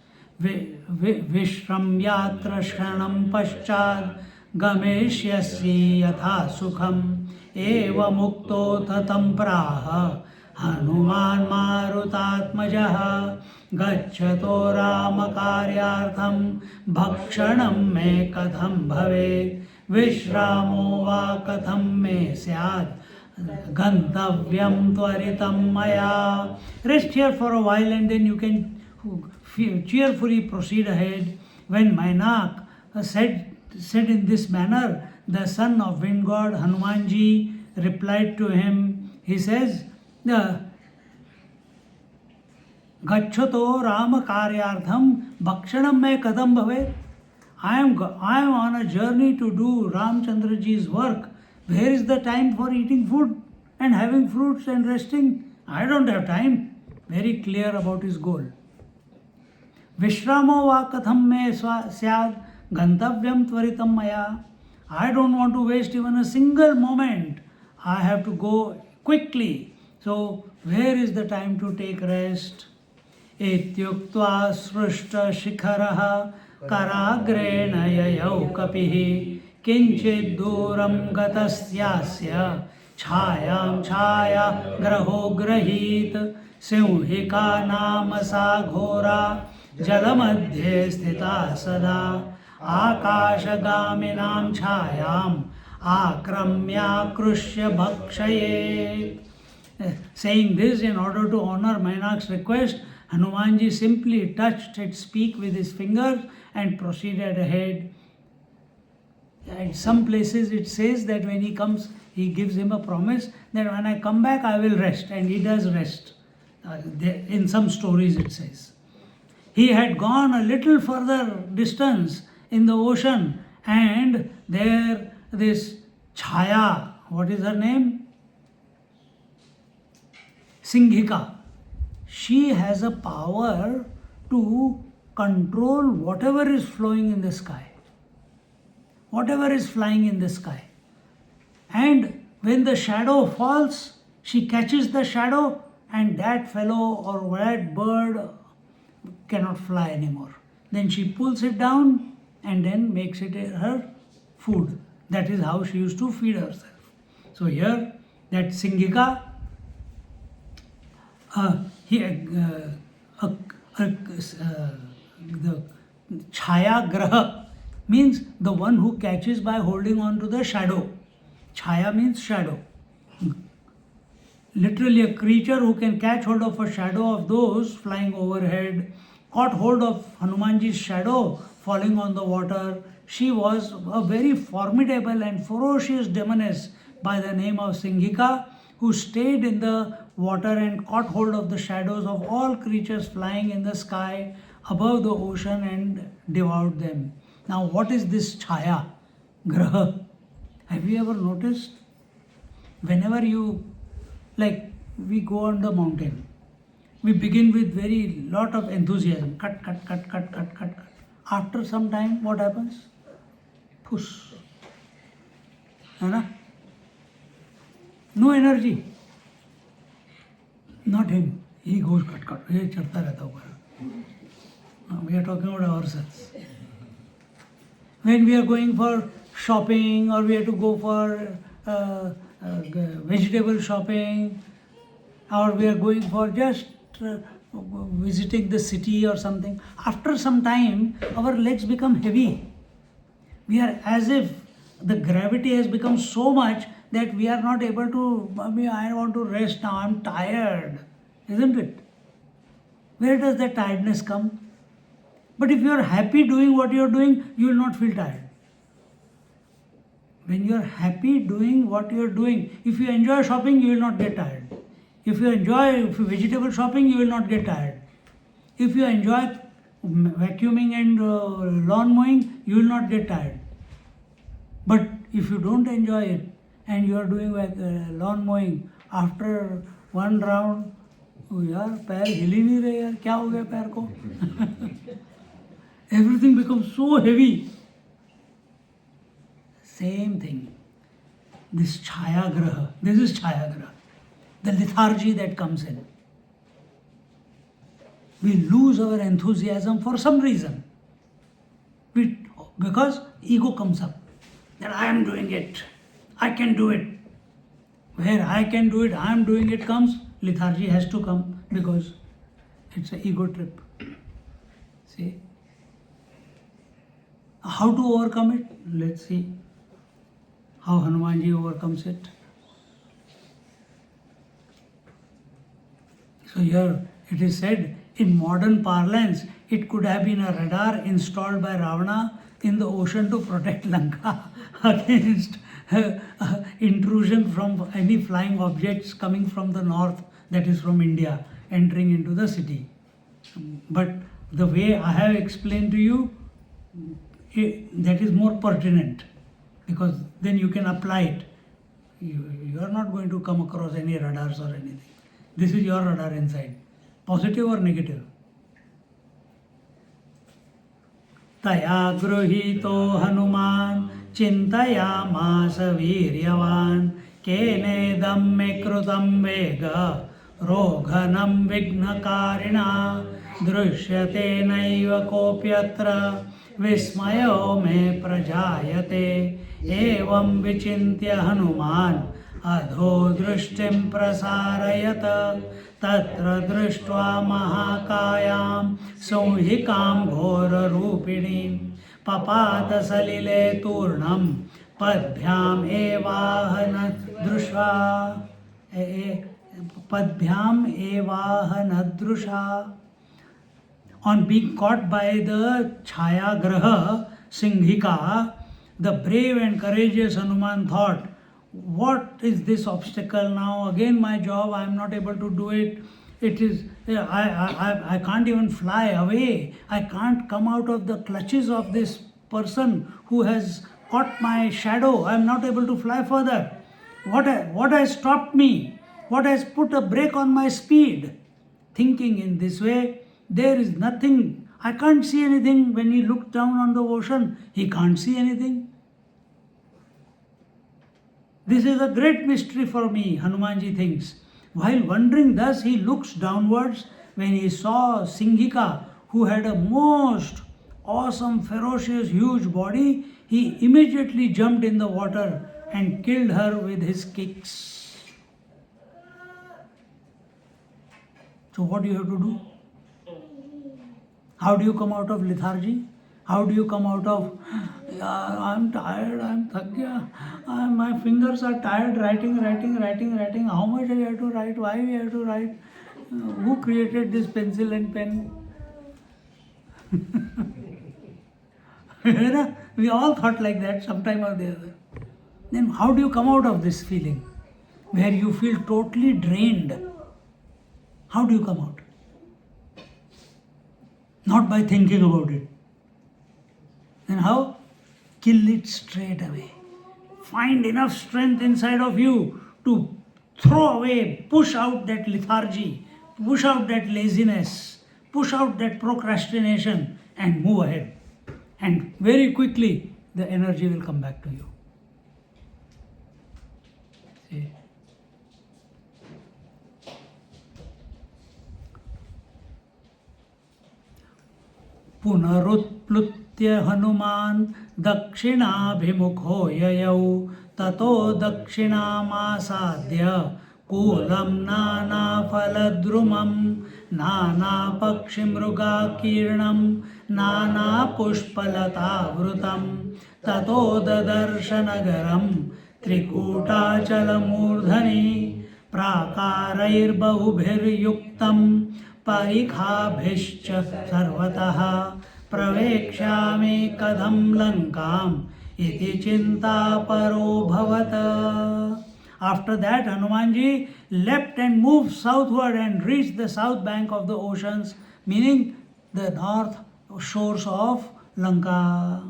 Vishramyatra shranam paschad gameshyasi yatha sukham eva mukto tatam praha Hanuman marutatmajaha gacchato rama karyartham bhakshanam me katham bhave vishramo va katham me syad gantavyam tvaritam maya. Rest here for a while and then you can cheerfully proceed ahead. When Mainak said in this manner, the son of wind god Hanumanji replied to him. He says, Gacchato Rama Karyartham Bhakshanam me Kadam Bhave. I am on a journey to do Ramchandraji's work. Where is the time for eating food and having fruits and resting? I don't have time. Very clear about his goal. Vishramo va katham me syad gantavyam tvaritam maya. I don't want to waste even a single moment. I have to go quickly. So, where is the time to take rest? Ityuktva srushta shikharaha karagre yayau kapihi kinchid duram gatasyasya chayam chaya graho grahit Simhika नाम सा घोरा जलमध्ये स्थिता सदा आकाशगामिनां छायाम् आक्रम्याकृष्य भक्षये. Saying this in order to honor Mainak's request, Hanumanji simply touched its peak with his fingers and proceeded ahead. At some places it says that when he comes, he gives him a promise that when I come back I will rest, and he does rest. In some stories it says. He had gone a little further distance in the ocean, and there this Chaya, what is her name? Singhika. She has a power to control whatever is flowing in the sky, whatever is flying in the sky. And when the shadow falls, she catches the shadow, and that fellow or that bird cannot fly anymore. Then she pulls it down and then makes it her food. That is how she used to feed herself. So here, that Singhika, the Chaya Graha means the one who catches by holding on to the shadow. Chaya means shadow. Literally a creature who can catch hold of a shadow of those flying overhead, caught hold of Hanumanji's shadow falling on the water. She was a very formidable and ferocious demoness by the name of Singhika, who stayed in the water and caught hold of the shadows of all creatures flying in the sky above the ocean and devoured them. Now, what is this Chaya Graha? Have you ever noticed? Whenever you, like, we go on the mountain, we begin with very lot of enthusiasm. Cut. After some time, what happens? Push. No energy. Not him. He goes cut. Ye चढ़ता रहता ऊपर. We are talking about ourselves. When we are going for shopping, or we have to go for vegetable shopping, or we are going for just visiting the city or something, after some time our legs become heavy. We are as if the gravity has become so much that we are not able to, I want to rest now, I'm tired, isn't it? Where does that tiredness come? But if you are happy doing what you are doing, you will not feel tired. When you are happy doing what you are doing, if you enjoy shopping, you will not get tired. If you enjoy vegetable shopping, you will not get tired. If you enjoy vacuuming and lawn mowing, you will not get tired. But if you don't enjoy it and you are doing lawn mowing, after one round, oh yaar, पैर हिल ही नहीं रहे यार, क्या हो गया पैर को? Everything becomes so heavy. Same thing. This Chaya Graha, this is Chaya Graha, the lethargy that comes in. We lose our enthusiasm for some reason. Because ego comes up. That I am doing it. I can do it. Where I can do it, I am doing it comes, lethargy has to come because it's an ego trip. See? How to overcome it? Let's see how Hanumanji overcomes it. So here it is said, in modern parlance, it could have been a radar installed by Ravana in the ocean to protect Lanka against intrusion from any flying objects coming from the north, that is from India, entering into the city. But the way I have explained to you, that is more pertinent, because then you can apply it. You are not going to come across any radars or anything. This is your radar inside, positive or negative. Taya gruhito Hanuman chintayamasa viryavan kenedam me krutam vega roghanam vignakarina drishyate naiva kopyatra vismayo me prajayate evam vichintya Hanuman adho drishtim prasarayata tatra drishtva mahakayam संहिकां घोररूपिणीं पपात सलिले तूर्णं पद्भ्याम् एवाहनदृशा पद्भ्याम् एवाहनदृशा. On being caught by the Chaya Graha Singhika, the brave and courageous Hanuman thought, what is this obstacle now? Again my job, I am not able to do it. It is, I can't even fly away. I can't come out of the clutches of this person who has caught my shadow. I am not able to fly further. What has stopped me? What has put a brake on my speed? Thinking in this way, there is nothing. I can't see anything. When he looks down on the ocean, he can't see anything. This is a great mystery for me, Hanumanji thinks. While wondering thus, he looks downwards. When he saw Singhika, who had a most awesome, ferocious, huge body, he immediately jumped in the water and killed her with his kicks. So what do you have to do? How do you come out of lethargy? How do you come out of, I'm tired, I'm thak gaya, my fingers are tired writing. How much I have to write? Why we have to write? Who created this pencil and pen? We all thought like that sometime or the other. Then how do you come out of this feeling where you feel totally drained? How do you come out? Not by thinking about it. Then how? Kill it straight away. Find enough strength inside of you to throw away, push out that lethargy, push out that laziness, push out that procrastination and move ahead. And very quickly the energy will come back to you. See? पुनरुत्प्लुत्य Hanuman दक्षिणाभिमुखो ययौ ततो दक्षिणामासाद्य कूलं नानाफलद्रुमं नानापक्षिमृगाकीर्णं नानापुष्पलतावृतं ततो ददर्शनगरं त्रिकूटाचलमूर्धनि प्राकारैर्बहुभिर्युक्तं परिखाभिश्च सर्वतः प्रवेक्ष्यामि कथं लङ्काम् इति चिन्तापरोऽभवत्. After that, Hanumanji leapt and moved southward and reached the south bank of the oceans, meaning the north shores of Lanka.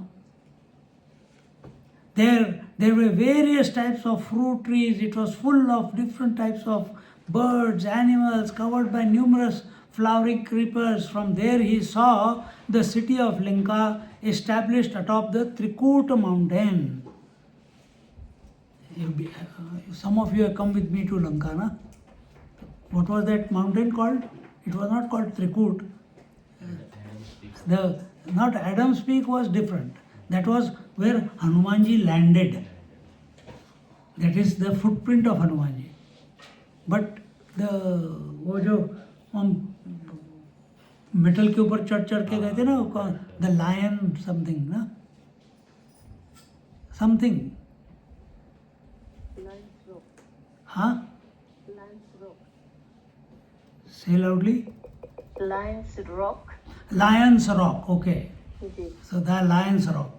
There were various types of fruit trees. It was full of different types of birds, animals, covered by numerous flowering creepers. From there he saw the city of Lanka established atop the Trikuta mountain. Some of you have come with me to Lanka, na? What was that mountain called? It was not called Trikut. Not Adam's Peak was different. That was where Hanumanji landed. That is the footprint of Hanumanji. But वो जो हम metal के ऊपर चढ़ के गए थे ना, the lion something, ना? Something. Huh? Lion's Rock. Say loudly. Lion's Rock. Lion's Rock, okay. Ji. So the Lion's Rock.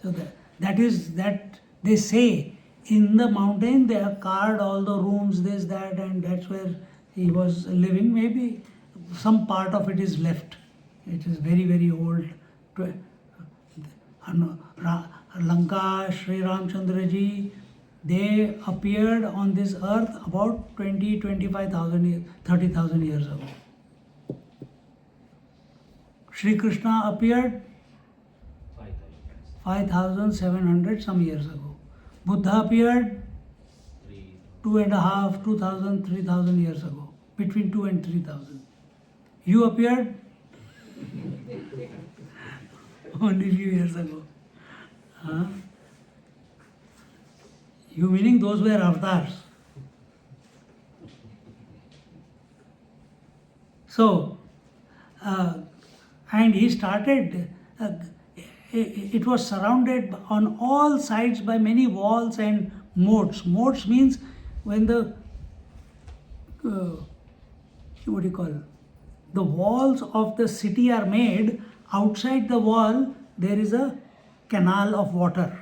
So that is that they say in the mountain they have carved all the rooms, this, that, and that's where he was living. Maybe some part of it is left. It is very, very old Lanka, Sri Ramchandra ji, they appeared on this earth about 25,000 years, 30,000 years ago. Sri Krishna appeared 5,700 some years ago. Buddha appeared 2.5, 2,000, 3,000 years ago, between 2 and 3,000. You appeared only few years ago. Huh? You meaning those were avatars. So, and he started, it was surrounded on all sides by many walls and moats. Moats means when the, what do you call, the walls of the city are made, outside the wall there is a canal of water,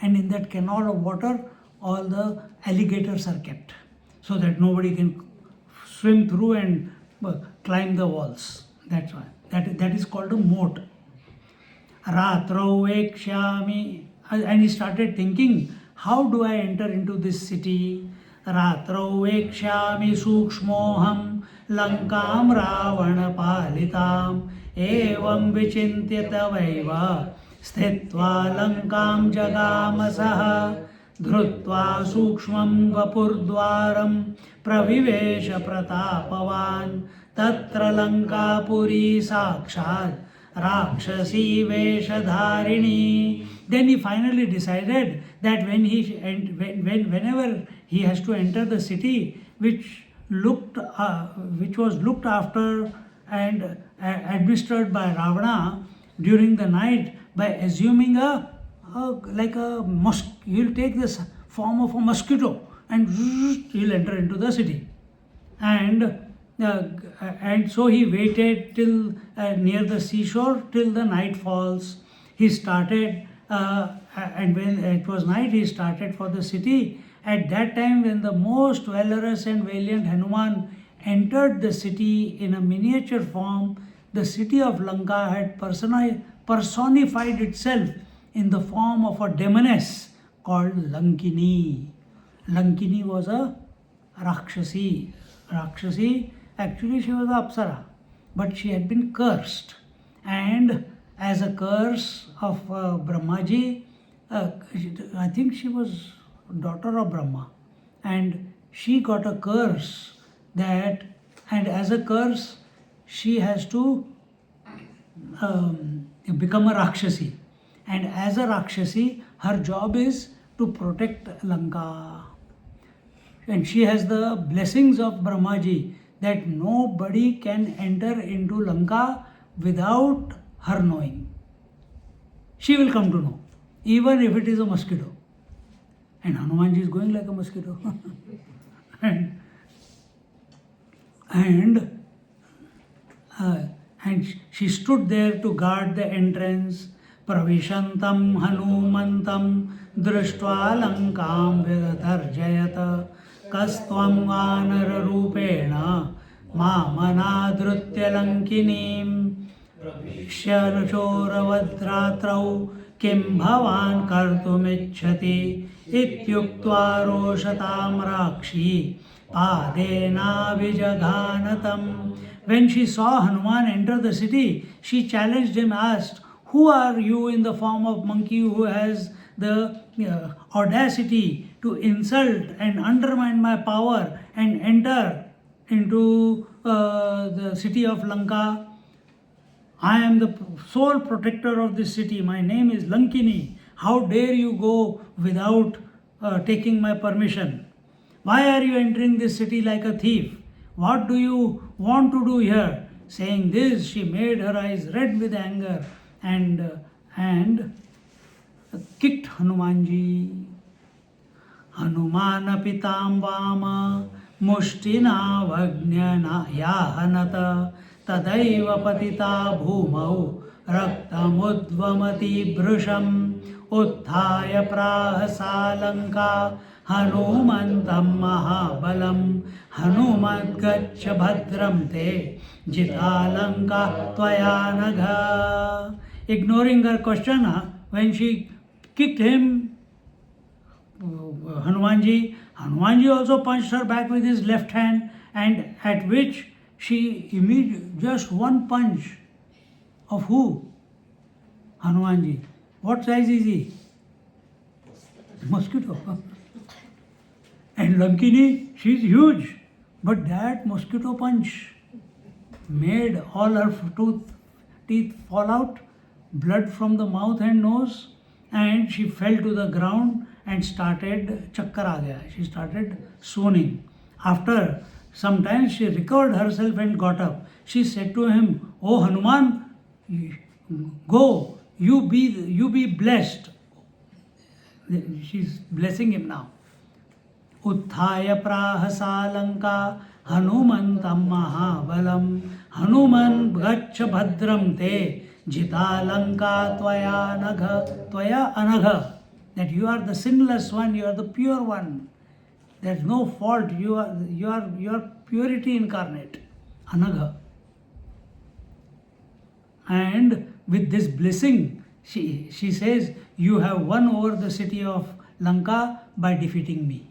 and in that canal of water all the alligators are kept so that nobody can swim through and climb the walls. That's why that is called a moat. Ratrau ekshami, and he started thinking, how do I enter into this city? Ratrau ekshami sukshmoham lankam ravana palitam evam vichintyata vaiva sthitva lankam jagamasah dhrutva sukshmam vapurdvaram pravivesha pratapavan tatra lankapuri sakshat rakshasi veshadharini. Then he finally decided that whenever he has to enter the city, which was looked after and administered by Ravana during the night, by assuming he'll take this form of a mosquito and he'll enter into the city. And so he waited till near the seashore till the night falls. He started, and when it was night, he started for the city. At that time, when the most valorous and valiant Hanuman entered the city in a miniature form, the city of Lanka had personified itself in the form of a demoness called Lankini. Lankini was a Rakshasi. Rakshasi, actually she was an Apsara, but she had been cursed. And as a curse of Brahmaji, I think she was daughter of Brahma, and she got a curse that, and as a curse, she has to become a Rakshasi. And as a Rakshasi, her job is to protect Lanka. And she has the blessings of Brahmaji that nobody can enter into Lanka without her knowing. She will come to know, even if it is a mosquito. And Hanumanji is going like a mosquito. and she stood there to guard the entrance. Pravishantam Hanumantam Drishtva Lankam Vidatarjayata Kastvam Vanara Rupena Mamanadrutya Lankinim Shyachoravadраtrau Kim Bhavan Kartumicchati Ityuktva Roshatam Rakshi Padena Vijaganatam. When she saw Hanuman enter the city, she challenged him, asked, "Who are you in the form of monkey who has the audacity to insult and undermine my power and enter into the city of Lanka? I am the sole protector of this city. My name is Lankini. How dare you go without taking my permission? Why are you entering this city like a thief? What do you want to do here?" Saying this, she made her eyes red with anger and kicked Hanumanji. Hanumana pitam vama mushtina vajnana yahanata tadaiva patita bhumau raktamudvamati bhrusham utthaya prahasa lanka Hanumantam Mahabalam Hanumat Gaccha Bhadram Te Jita Lanka Tvayanagha. ignoring her question, when she kicked him, Hanumanji also punched her back with his left hand, and at which she just one punch of who? Hanumanji. What size is he? Mosquito. And Lankini, she's huge. But that mosquito punch made all her teeth fall out, blood from the mouth and nose, and she fell to the ground and started chakkar aa gaya. She started swooning. After some time she recovered herself and got up. She said to him, "Oh Hanuman, go, you be blessed." She's blessing him now. Utthaya praha lanka Hanumantam Mahabalam Hanuman Gaccha Bhadram Te Jita Lanka Tvaya Anagha. That you are the sinless one, you are the pure one. There is no fault, you are purity incarnate. Anagha. And with this blessing, she says, you have won over the city of Lanka by defeating me.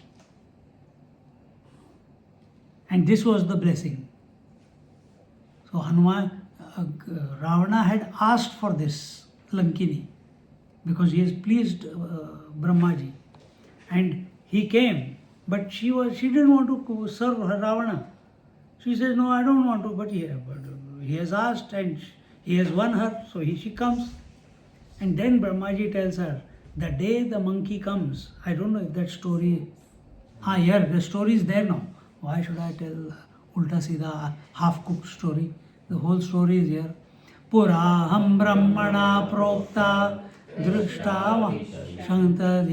And this was the blessing. So Ravana had asked for this, Lankini, because he has pleased Brahmaji. And he came, but she didn't want to serve Ravana. She says, no, I don't want to, but he has asked and he has won her, so she comes. And then Brahmaji tells her, the day the monkey comes, I don't know if that story, here, the story is there now. Why should I tell Ulta Sida, half-cooked story? The whole story is here. Puraham Brahmana Prokta Drishta Shanta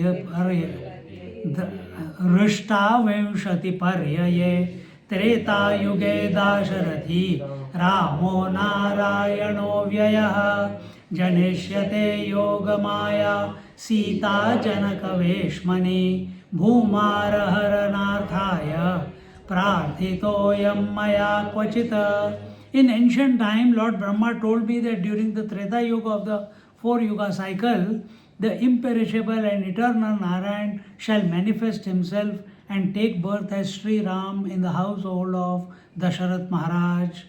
Rishta Vimshati Paryaye Treta Yuge Dasharathi Ramo Narayano Vyayaha Janishyate Yogamaya Sita Janaka Veshmani Bhumara Haranarthaya Prarthitoyam Maya Kvachita. In ancient time, Lord Brahma told me that during the Treta Yuga of the 4-yuga cycle, the imperishable and eternal Narayan shall manifest himself and take birth as Sri Ram in the household of Dasharat Maharaj.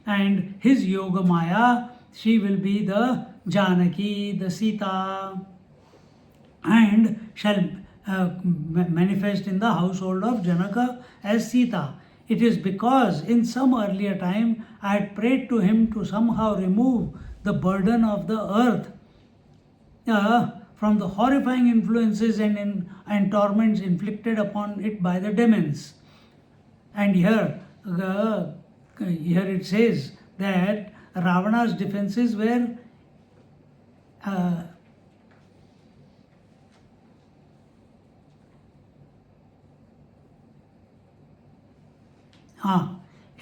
And his Yoga Maya, she will be the Janaki, the Sita, and shall manifest in the household of Janaka as Sita. It is because in some earlier time I had prayed to him to somehow remove the burden of the earth from the horrifying influences and torments inflicted upon it by the demons. And here it says that Ravana's defenses were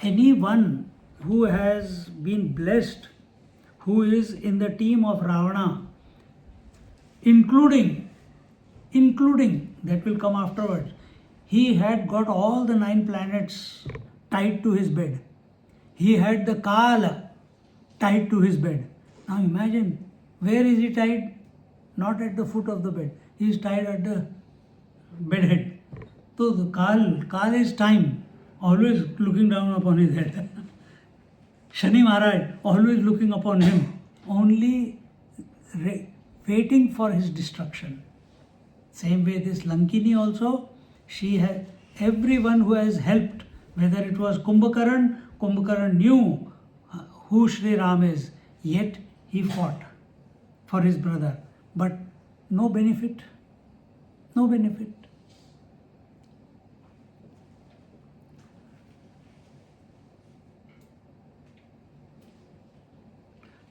anyone who has been blessed, who is in the team of Ravana, including that will come afterwards, he had got all the 9 planets tied to his bed. He had the Kala tied to his bed. Now imagine, where is he tied? Not at the foot of the bed. He is tied at the bedhead. So the Kal is time, always looking down upon his head. Shani Maharaj, always looking upon him, only waiting for his destruction. Same way this Lankini also, she had everyone who has helped, whether it was Kumbhakaran knew who Sri Ram is, yet he fought for his brother. But no benefit. No benefit.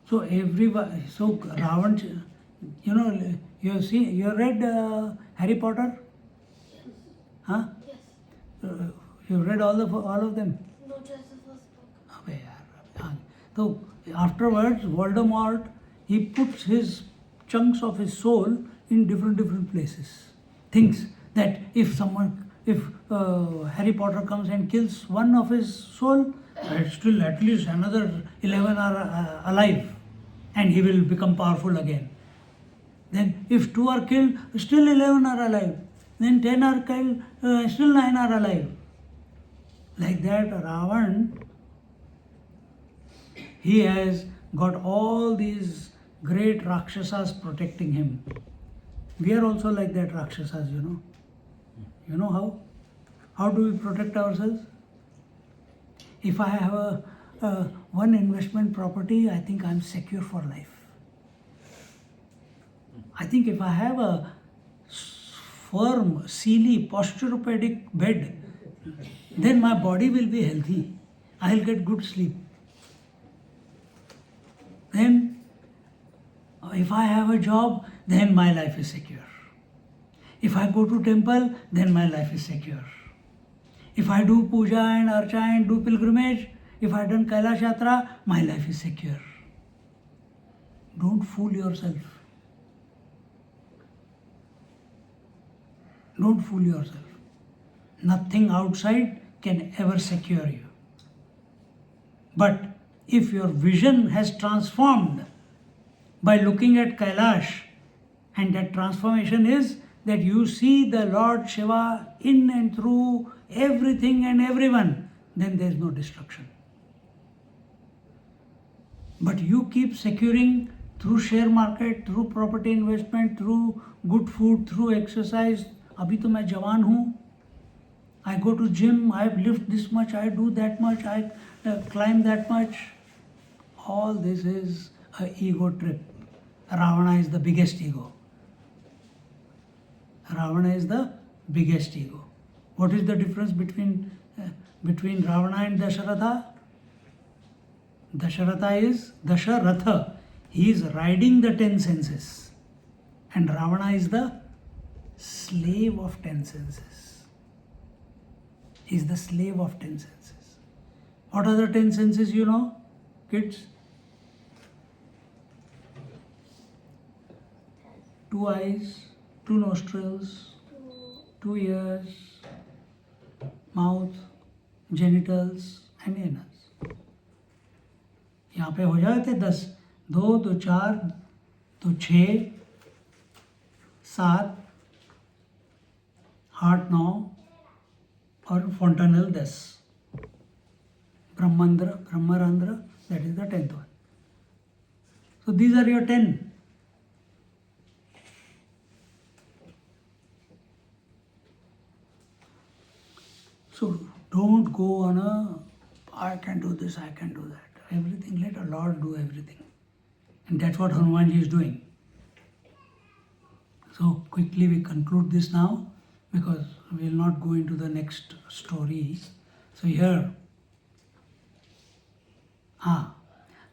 So Ravan, you read Harry Potter? Huh? Yes. You read all of them? No, just the first book. Abey yaar. So afterwards, Voldemort, he puts his chunks of his soul in different places. Thinks that if Harry Potter comes and kills one of his soul, still at least another 11 are alive. and he will become powerful again. Then if 2 are killed, still 11 are alive. Then 10 are killed, still 9 are alive. Like that, Ravan, he has got all these great Rakshasas protecting him. We are also like that Rakshasas, you know. You know how? How do we protect ourselves? If I have one investment property, I think I'm secure for life. I think if I have a firm, sealy, posturepedic bed, then my body will be healthy. I'll get good sleep. Then, if I have a job, then my life is secure. If I go to temple, then my life is secure. If I do puja and archa and do pilgrimage, if I done Kailash Yatra, my life is secure. Don't fool yourself. Don't fool yourself. Nothing outside can ever secure you. But if your vision has transformed by looking at Kailash, and that transformation is that you see the Lord Shiva in and through everything and everyone, then there is no destruction. But you keep securing through share market, through property investment, through good food, through exercise. अभी तो मैं जवान हूँ. I go to gym, I lift this much, I do that much, I climb that much. All this is an ego trip. Ravana is the biggest ego. Ravana is the biggest ego. What is the difference between Ravana and Dasharatha? Dasharatha is Dasharatha. He is riding the 10 senses. And Ravana is the slave of 10 senses. He is the slave of 10 senses. What are the 10 senses you know, kids? 2 eyes, 2 nostrils, 2 ears, mouth, genitals and anus. यहाँ पे हो जाते 10, 2, 2, 4, 2, 6, 7, heart 9 और fontanel 10. Brahmarandra, that is the 10th one. So these are your 10. So don't go on I can do this, I can do that. Everything, let the Lord do everything. And that's what Hanumanji is doing. So quickly we conclude this now because we will not go into the next story. So here,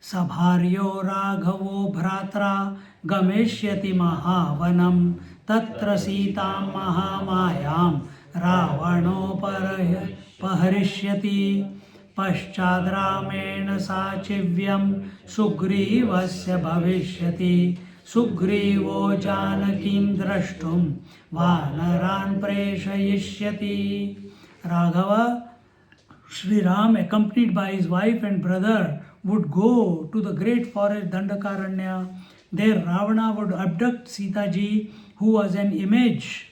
Sabharyo Raghavo Bhratra Gameshyati Mahavanam Tatra Sitam Mahamayam Ravano Paharishyati Paschadramena Sachivyam Sugrivasya Bhavishyati Sugrivo Janakim Drashtum Vanaran Preshayishyati. Raghava, Sri Ram, accompanied by his wife and brother, would go to the great forest Dandakaranya. There Ravana would abduct Sita ji, who was an image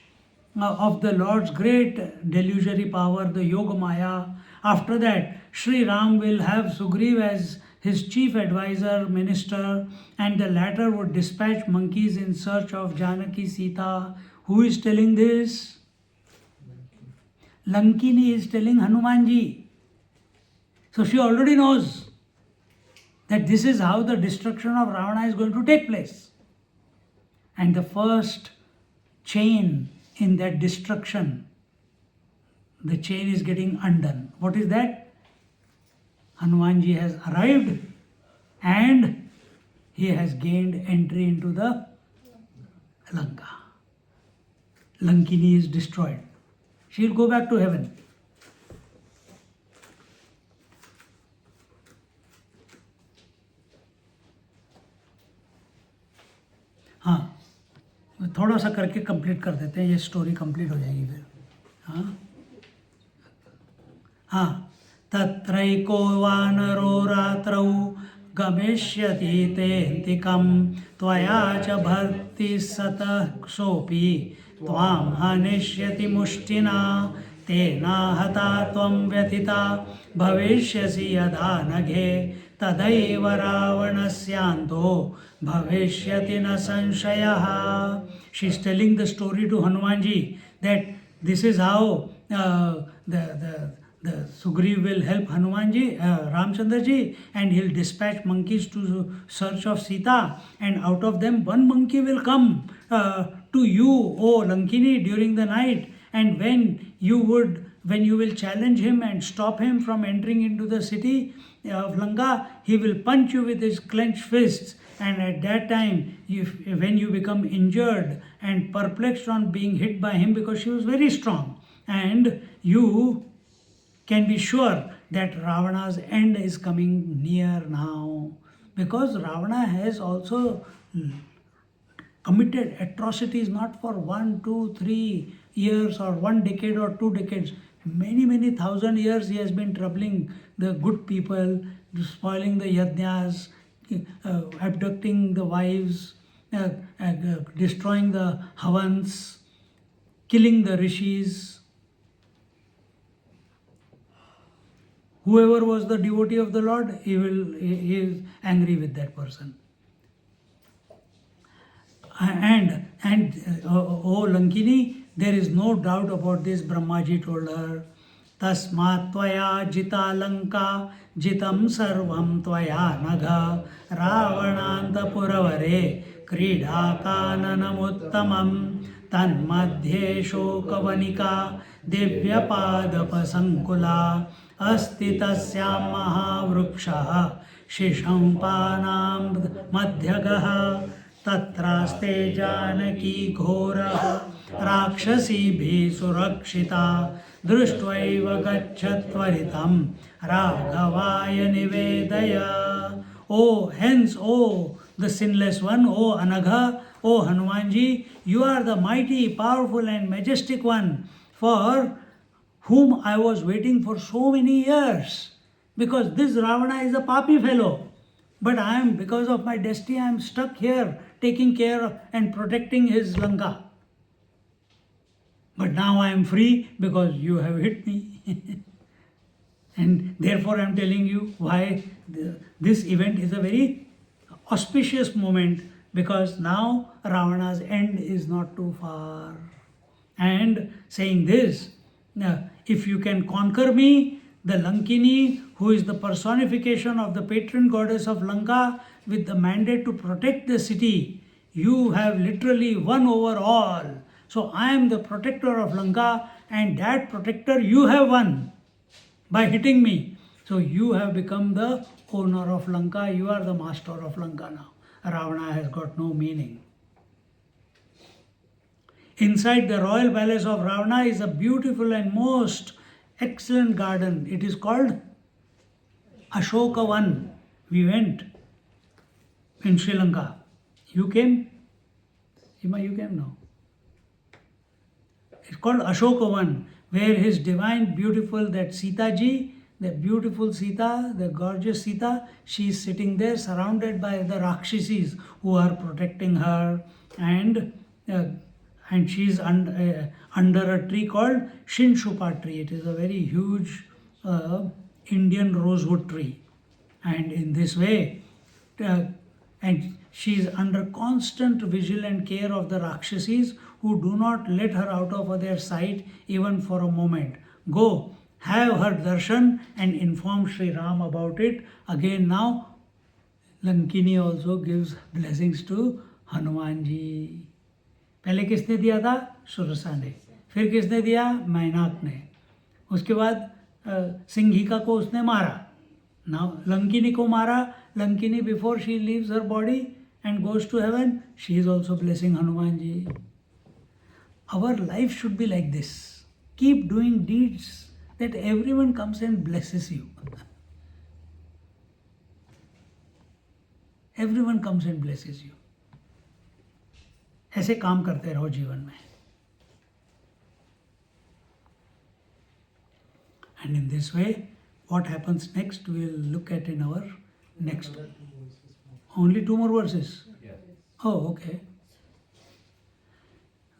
of the Lord's great delusory power, the Yoga Maya. After that, Sri Ram will have Sugriv as his chief advisor, minister, and the latter would dispatch monkeys in search of Janaki Sita. Who is telling this? Lankini is telling Hanumanji. So she already knows that this is how the destruction of Ravana is going to take place. And the first chain in that destruction, the chain is getting undone. What is that? Hanumanji has arrived and he has gained entry into the Lanka. Lankini is destroyed. She will go back to heaven. हाँ, थोड़ा सा करके complete कर देते हैं, ये story complete हो जाएगी फिर. हाँ, तत्रैको वानरो रात्रौ गमिष्यति तेऽन्तिकं त्वया च भक्तिः सतः सोऽपि त्वां हनिष्यति मुष्टिना तेन हता त्वं व्यथिता भविष्यसि यदा नघे तदैव रावणस्यान्तो भविष्यति न संशयः. She is telling the story to Hanumanji that this is how the Sugriv will help Hanumanji, Ramchandraji, and he'll dispatch monkeys to search of Sita, and out of them one monkey will come to you, O Lankini, during the night, and when you will challenge him and stop him from entering into the city of Lanka, he will punch you with his clenched fists. And at that time, when you become injured and perplexed on being hit by him, because she was very strong, and you can be sure that Ravana's end is coming near now, because Ravana has also committed atrocities not for 1, 2, 3 years or 1 decade or 2 decades. Many thousand years he has been troubling the good people, spoiling the yajnas, abducting the wives, destroying the havans, killing the rishis. Whoever was the devotee of the Lord, he is angry with that person. And O Lankini, there is no doubt about this. Brahmaji told her, Tasmat tvaya jita lanka jitam sarvam tvaya nagha ravananta puravare krida kananamuttamam tanmadhye shokavanika divyapadapasankula asti tasyam mahavruksha shishampanam madhyagaha तत्रास्ते Janaki घोरः राक्षसीभिः सुरक्षिता दृष्ट्वैव गच्छत्वरितं राघवाय निवेदय. O hence, O the sinless one, O Anagha, O Hanumanji, you are the mighty, powerful and majestic one for whom I was waiting for so many years. Because this Ravana is a papi fellow. But because of my destiny, I am stuck here, taking care of and protecting his Lanka. But now I am free because you have hit me. And therefore I am telling you why this event is a very auspicious moment, because now Ravana's end is not too far. And saying this, if you can conquer me, the Lankini, who is the personification of the patron goddess of Lanka, with the mandate to protect the city, you have literally won over all. So I am the protector of Lanka, and that protector you have won by hitting me. So you have become the owner of Lanka, you are the master of Lanka now. Ravana has got no meaning. Inside the royal palace of Ravana is a beautiful and most excellent garden. It is called Ashokavan. We went in Sri Lanka. You came? Hima, you came now. It's called Ashokavan, where his divine, beautiful, that Sita ji, the beautiful Sita, the gorgeous Sita, she is sitting there surrounded by the Rakshasis who are protecting her, and she is under a tree called Shinshupa tree. It is a very huge Indian rosewood tree. And in this way, and she is under constant vigil and care of the Rakshasis, who do not let her out of their sight even for a moment. Go, have her darshan and inform Sri Ram about it. Again now, Lankini also gives blessings to Hanumanji. पहले किसने दिया था? सुरसा ने. फिर किसने दिया? मैनाक ने. उसके बाद सिंघिका को उसने मारा. Now Lankini को मारा. Lankini, before she leaves her body and goes to heaven, she is also blessing Hanumanji. Our life should be like this. Keep doing deeds that everyone comes and blesses you. Everyone comes and blesses you. ऐसे काम करते रहो जीवन में. And in this way, what happens next we will look at in our Next. Another 2 verses more. Only 2 more verses. Yeah. Oh, okay.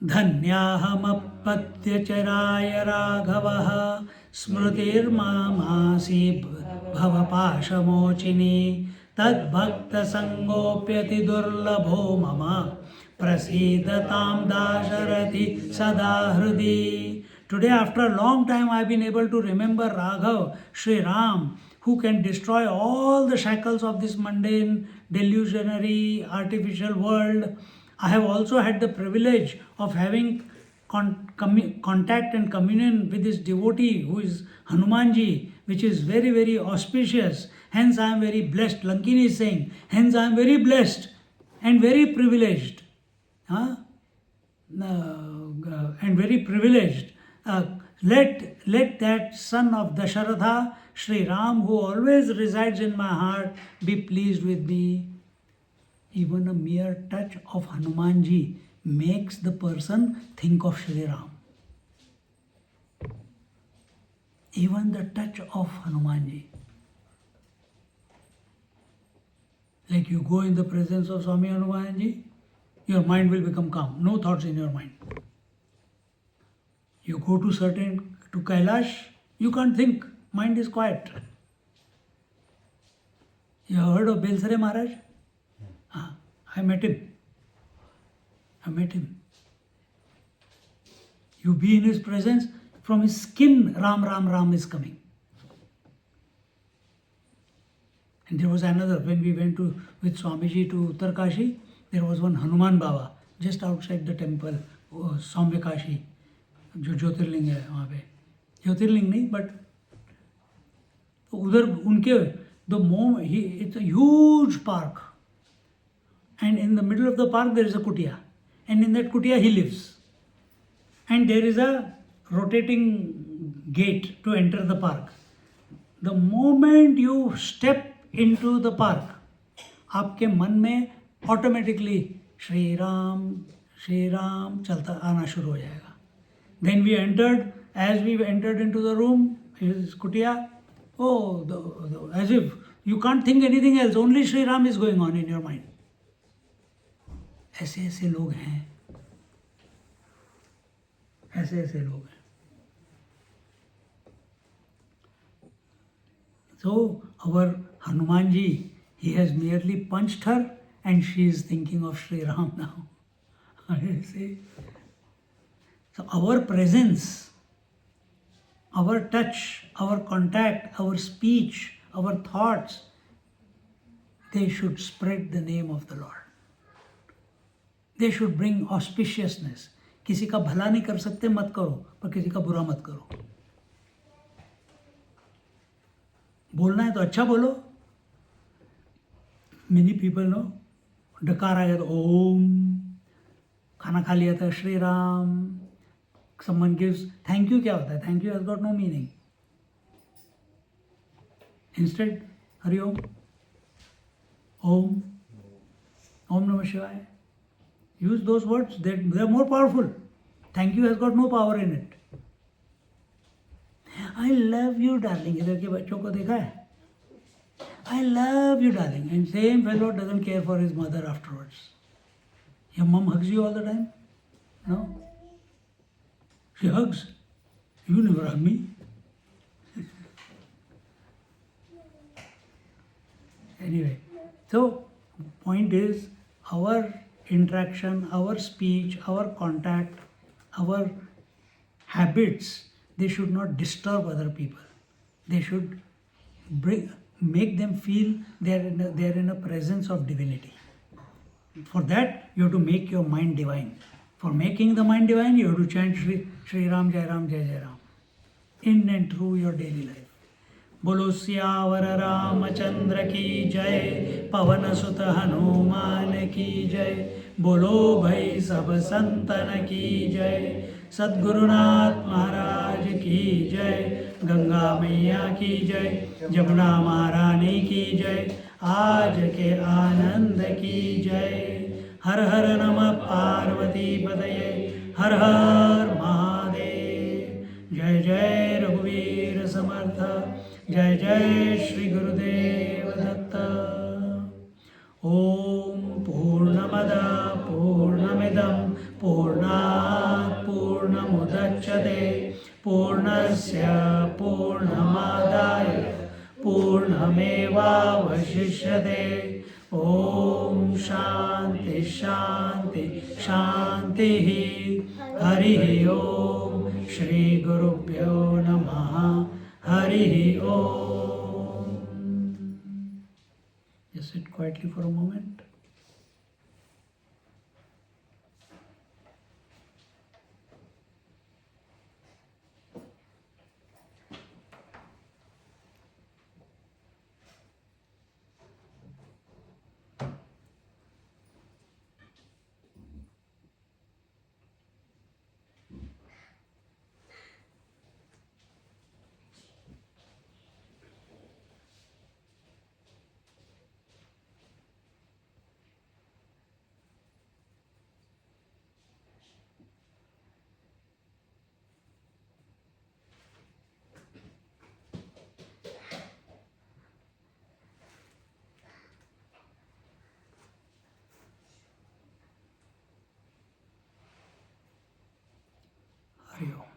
धन्याहमपत्यचराय राघवः स्मृतिर्मामासि भवपाशमोचिनी तद्भक्तसङ्गोऽप्यति दुर्लभो मम प्रसीदतां दाशरथि सदा हृदि. Today, after a long time, I have been able to remember Raghav, Sri Ram, who can destroy all the shackles of this mundane, delusionary, artificial world. I have also had the privilege of having contact and communion with this devotee who is Hanumanji, which is very, very auspicious. Hence, I am very blessed. Lankini is saying, hence, I am very blessed and very privileged. Huh? And very privileged. Let that son of Dasharatha, Sri Ram, who always resides in my heart, be pleased with me. Even a mere touch of Hanumanji makes the person think of Sri Ram. Even the touch of Hanumanji. Like you go in the presence of Swami Hanumanji, your mind will become calm. No thoughts in your mind. You go to Kailash, you can't think. Mind is quiet. You heard of Belsare Maharaj? I met him. You be in his presence, from his skin, Ram, Ram, Ram is coming. And there was another, when we went with Swamiji to Uttarkashi, there was one Hanuman Baba, just outside the temple, Saumya Kashi, जो ज्योतिर्लिंग है वहाँ पे. ज्योतिर्लिंग नहीं, but उधर उनके, it's a huge park. And in the middle of the park there is a kutia. And in that kutia he lives. And there is a rotating gate to enter the park. The moment you step into the park, आपके मन में automatically Shri Ram चलता आना शुरू हो जाएगा. Then we entered, as we entered into the room, his kutia, as if you can't think anything else, only Sri Ram is going on in your mind. ऐसे ऐसे लोग हैं. So our Hanumanji, he has merely punched her and she is thinking of Sri Ram now. You see? So our presence, our touch, our contact, our speech, our thoughts, they should spread the name of the Lord. They should bring auspiciousness. किसी का भला नहीं कर सकते, मत करो, पर किसी का बुरा मत करो. बोलना है तो अच्छा बोलो. Many people know, डकार आया तो ओम, खाना खा लिया था Shri Ram. Someone gives thank you, क्या होता है? Thank you has got no meaning. Instead, Hari Om, Om Namah Shivaya. Use those words, they are more powerful. Thank you has got no power in it. I love you, darling. इधर के बच्चों को देखा है? I love you, darling. And same fellow doesn't care for his mother afterwards. Your mom hugs you all the time? No? She hugs. You never hug me. Anyway, so point is, our interaction, our speech, our contact, our habits, they should not disturb other people. They should make them feel they are in a presence of divinity. For that, you have to make your mind divine. For making the mind divine, you have to chant Shri Ram, Jai Ram, Jai Jai Ram in and through your daily life. बोलो सियावर रामचंद्र की जय, पवन सुत हनुमान की जय. बोलो भाई सब संतन की जय, सद्गुरुनाथ महाराज की जय. गंगा मैया की जय, जमुना महारानी की जय. आज के आनंद की जय. हर हर नमः पार्वती पतये, हर हर महादेव. जय जय रघुवीर समर्थ, जय जय श्री गुरुदेव दत्त. मुच्यते पूर्णस्य पूर्णमादाय पूर्णमेवावशिष्यते ॐ शान्ति शान्ति शान्तिः हरिः ॐ श्रीगुरुभ्यो नमः हरिः ॐ. Just sit quietly for a moment. Hari Om.